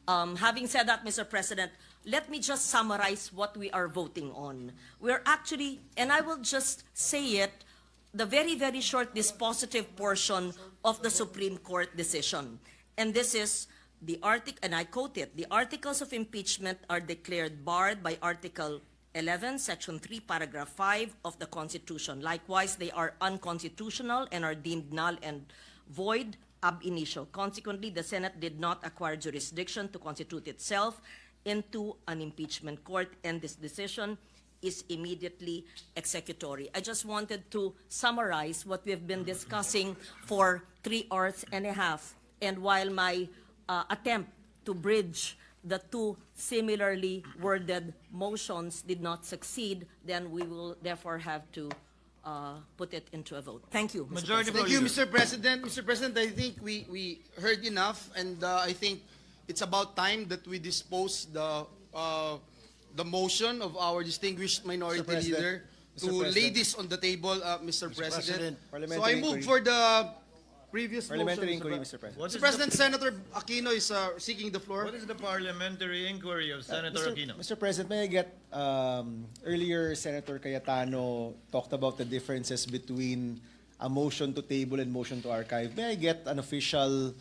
Having said that, Mr. President, let me just summarize what we are voting on. We're actually, and I will just say it, the very, very short dispositive portion of the Supreme Court decision. And this is the article, and I quote it, the articles of impeachment are declared barred by Article 11, Section 3, Paragraph 5 of the Constitution. Likewise, they are unconstitutional and are deemed null and void ab initio. Consequently, the Senate did not acquire jurisdiction to constitute itself into an impeachment court, and this decision is immediately executory. I just wanted to summarize what we have been discussing for 3 hours and a half. And while my attempt to bridge the two similarly worded motions did not succeed, then we will therefore have to put it into a vote. Thank you, Mr. Majority President. Thank you, Mr. President. Mr. President, I think we heard enough, and I think it's about time that we dispose the motion of our distinguished minority Mr. President, leader Mr. to lay President. this on the table, Mr. President. President, So parliamentary I move inquiry. for the previous Parliamentary motion. inquiry, Mr. President. Mr. President, Senator Aquino is seeking the floor. What is the parliamentary inquiry of Senator Aquino? Mr. President, may I get, earlier Senator Cayetano talked about the differences between a motion to table and motion to archive. May I get an official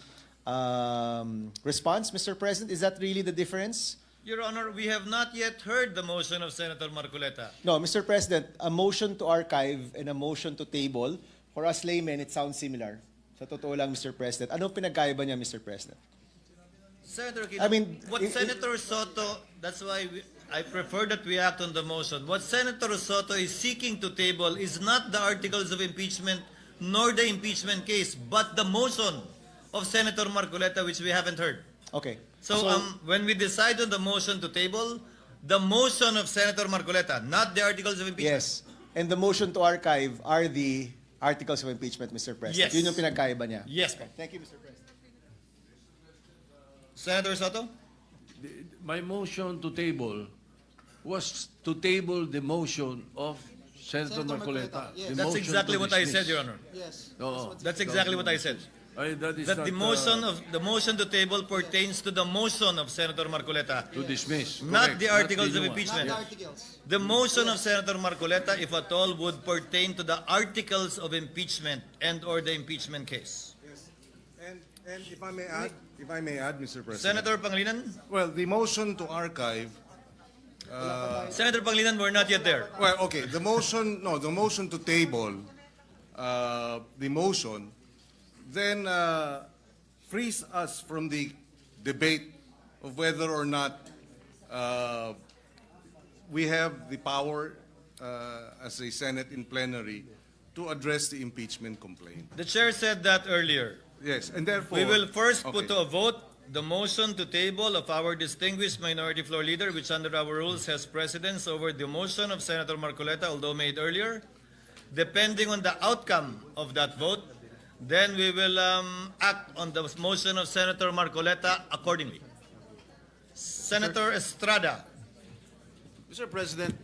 response, Mr. President? Is that really the difference? Your Honor, we have not yet heard the motion of Senator Marcoleta. No, Mr. President, a motion to archive and a motion to table, for us laymen, it sounds similar. Sa totoo lang, Mr. President. Anong pinagkaiba niya, Mr. President? Senator Aquino, I mean, what Senator Soto, that's why I prefer that we act on the motion. What Senator Soto is seeking to table is not the articles of impeachment nor the impeachment case, but the motion of Senator Marcoleta, which we haven't heard. Okay. So when we decide on the motion to table, the motion of Senator Marcoleta, not the articles of impeachment. Yes. And the motion to archive are the articles of impeachment, Mr. President. Yes. Yun yung pinagkaiba niya. Yes. Thank you, Mr. President. Senator Soto? My motion to table was to table the motion of Senator Marcoleta. The That's motion exactly to what I dismiss. said, Your Honor. Yes. Oo. That's exactly what I said. That is That not, the motion to table pertains to the motion of Senator Marcoleta, to dismiss. not Correct. the articles of new one. impeachment. Not the articles. The motion of Senator Marcoleta, if at all, would pertain to the articles of impeachment and/or the impeachment case. And if I may add, Mr. President. Senator Pangilinan? Well, the motion to archive. Senator Pangilinan, we're not yet there. Well, okay. The motion to table, the motion, then frees us from the debate of whether or not we have the power as a Senate in plenary to address the impeachment complaint. The chair said that earlier. Yes, and therefore... We will first put Okay. to a vote the motion to table of our distinguished minority floor leader, which under our rules has precedence over the motion of Senator Marcoleta, although made earlier. Depending on the outcome of that vote, then we will act on the motion of Senator Marcoleta accordingly. Senator Estrada. Mr. President,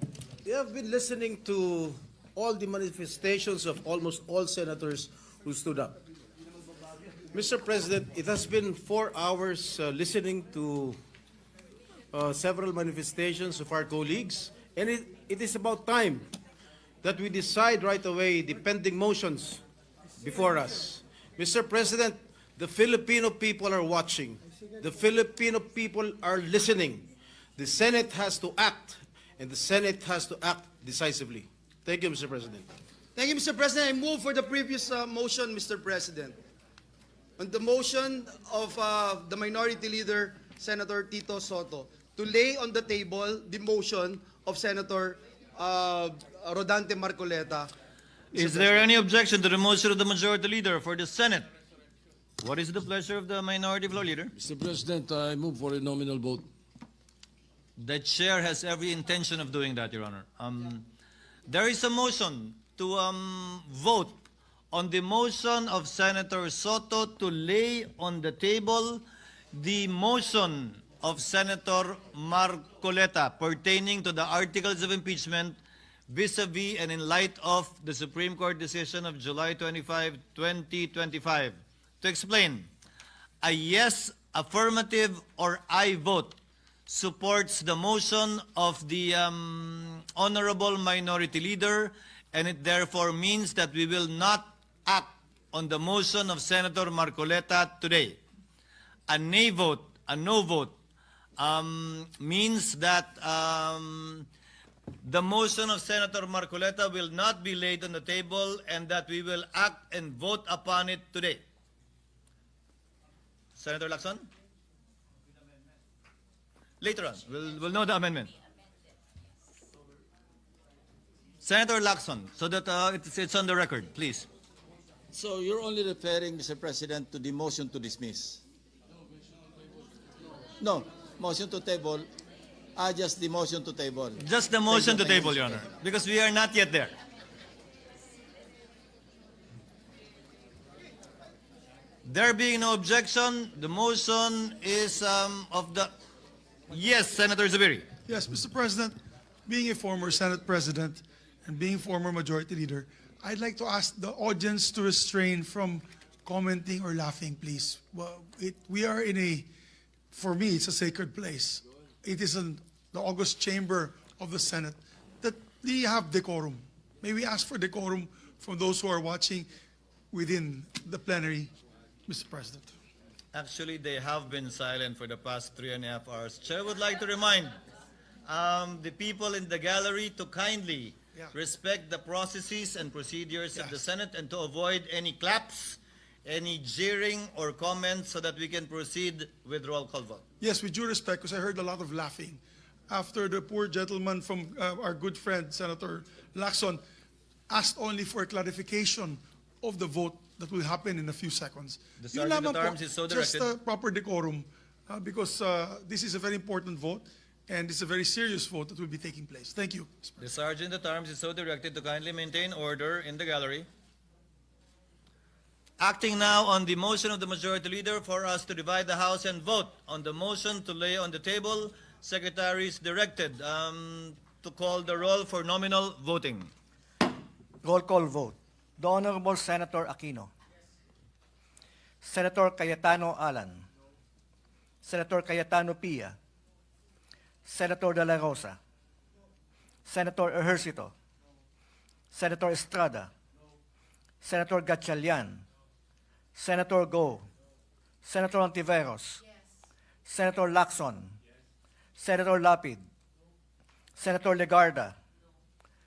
we have been listening to all the manifestations of almost all senators who stood up. Mr. President, it has been 4 hours listening to several manifestations of our colleagues, and it is about time that we decide right away the pending motions before us. Mr. President, the Filipino people are watching. The Filipino people are listening. The Senate has to act, and the Senate has to act decisively. Thank you, Mr. President. Thank you, Mr. President. I move for the previous motion, Mr. President. On the motion of the Minority Leader, Senator Tito Soto, to lay on the table the motion of Senator Rodante Marcoleta. Is there any objection to the motion of the Majority Leader for the Senate? What is the pleasure of the Minority Floor Leader? Mr. President, I move for a nominal vote. The chair has every intention of doing that, Your Honor. There is a motion to vote on the motion of Senator Soto to lay on the table the motion of Senator Marcoleta pertaining to the articles of impeachment vis-a-vis and in light of the Supreme Court decision of July 25, 2025. To explain, a yes, affirmative, or aye vote supports the motion of the Honorable Minority Leader, and it therefore means that we will not act on the motion of Senator Marcoleta today. A nay vote, a no vote, means that the motion of Senator Marcoleta will not be laid on the table and that we will act and vote upon it today. Senator Lacson? Later on, we'll know the amendment. Senator Lacson, so that it's on the record, please. So you're only referring, Mr. President, to the motion to dismiss? No, motion to table. Just the motion to table. Just the motion to table, Your Honor, because we are not yet there. There being no objection, the motion is of the... Yes, Senator Zubiri. Yes, Mr. President, being a former Senate President and being former Majority Leader, I'd like to ask the audience to restrain from commenting or laughing, please. Well, we are in a, for me, it's a sacred place. It is in the August chamber of the Senate that we have decorum. May we ask for decorum from those who are watching within the plenary, Mr. President. Actually, they have been silent for the past 3.5 hours. Chair would like to remind the people in the gallery to kindly respect the processes and procedures of the Senate and to avoid any claps, any jeering or comments so that we can proceed with roll call vote. Yes, with due respect, because I heard a lot of laughing after the poor gentleman from our good friend, Senator Lacson, asked only for a clarification of the vote that will happen in a few seconds. The Yun Sergeant lamang at po, Arms is so just directed. proper decorum, because this is a very important vote, and it's a very serious vote that will be taking place. Thank you. The Sergeant at Arms is so directed to kindly maintain order in the gallery. Acting now on the motion of the Majority Leader for us to divide the House and vote on the motion to lay on the table, Secretary is directed to call the roll for nominal voting. Roll call vote. The Honorable Senator Aquino. Senator Cayetano Alan. Senator Cayetano Pia. Senator De La Rosa. Senator Ejercito. Senator Estrada. Senator Gatchalian. Senator Go. Senator Ontiveros. Senator Lacson. Senator Lapid. Senator Legarda.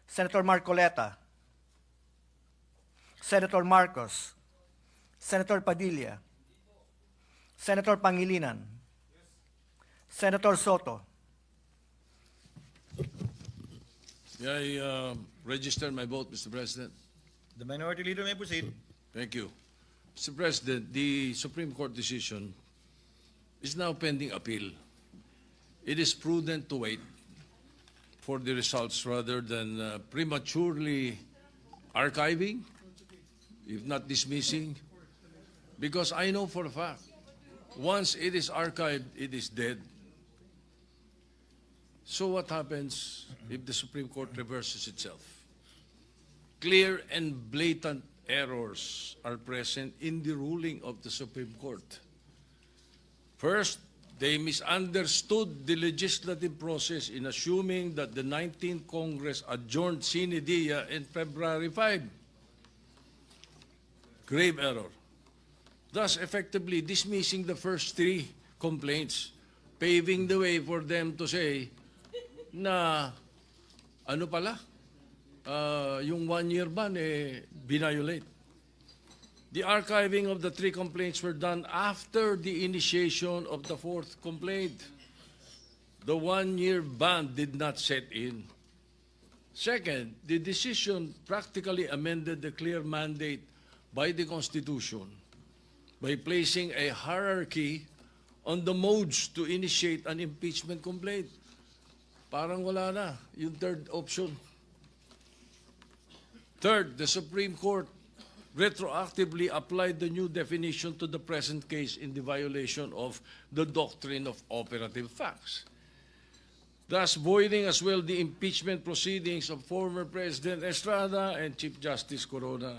Senator Marcoleta. Senator Marcos. Senator Padilla. Senator Pangilinan. Senator Soto. May I register my vote, Mr. President? The Minority Leader may proceed. Thank you. Mr. President, the Supreme Court decision is now pending appeal. It is prudent to wait for the results rather than prematurely archiving, if not dismissing, because I know for a fact, once it is archived, it is dead. So what happens if the Supreme Court reverses itself? Clear and blatant errors are present in the ruling of the Supreme Court. First, they misunderstood the legislative process in assuming that the 19th Congress adjourned sine die in February 5. Grave error. Thus effectively dismissing the first three complaints, paving the way for them to say na ano pala, yung 1 year ban binayolate. The archiving of the three complaints were done after the initiation of the fourth complaint. The 1 year ban did not set in. Second, the decision practically amended the clear mandate by the Constitution by placing a hierarchy on the modes to initiate an impeachment complaint. Parang wala na yung third option. Third, the Supreme Court retroactively applied the new definition to the present case in the violation of the doctrine of operative facts, thus voiding as well the impeachment proceedings of former President Estrada and Chief Justice Corona.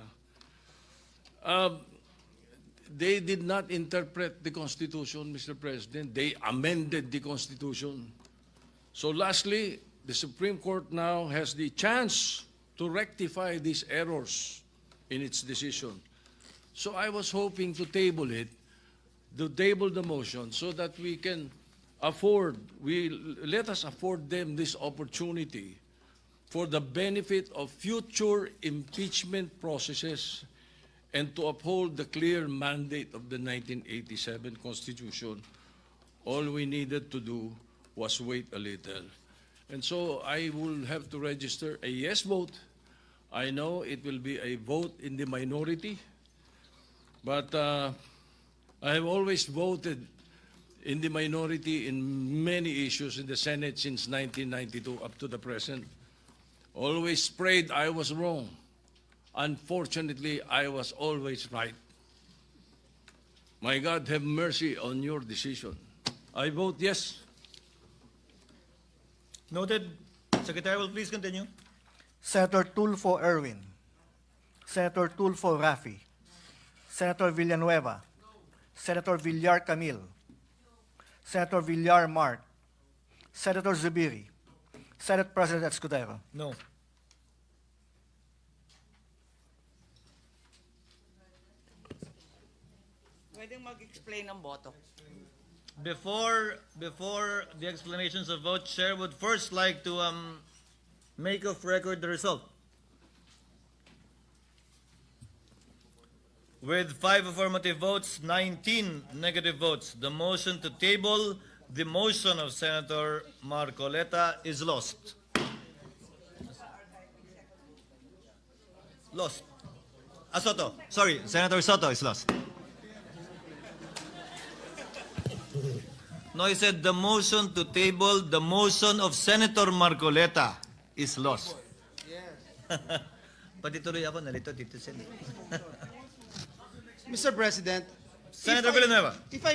They did not interpret the Constitution, Mr. President. They amended the Constitution. So lastly, the Supreme Court now has the chance to rectify these errors in its decision. So I was hoping to table the motion so that we can let us afford them this opportunity for the benefit of future impeachment processes and to uphold the clear mandate of the 1987 Constitution. All we needed to do was wait a little. And so I will have to register a yes vote. I know it will be a vote in the minority, but I have always voted in the minority in many issues in the Senate since 1992 up to the present. Always prayed I was wrong. Unfortunately, I was always right. My God, have mercy on your decision. I vote yes. Noted. Secretary will please continue. Senator Tulfo Erwin, Senator Tulfo Rafi, Senator Villanueva, Senator Villar Camil, Senator Villar Mart, Senator Zubiri, Senate President Escudero. No. Pwedeng mag-explain ng boto. Before the explanations of vote, Chair would first like to make of record the result. With 5 affirmative votes, 19 negative votes, the motion to table the motion of Senator Marcoleta is lost. Lost. Soto. Sorry, Senator Soto is lost. No, he said the motion to table the motion of Senator Marcoleta is lost. Yes. Pati tuloy ako, nalito dito siya. Mr. President, Senator Villanueva. if I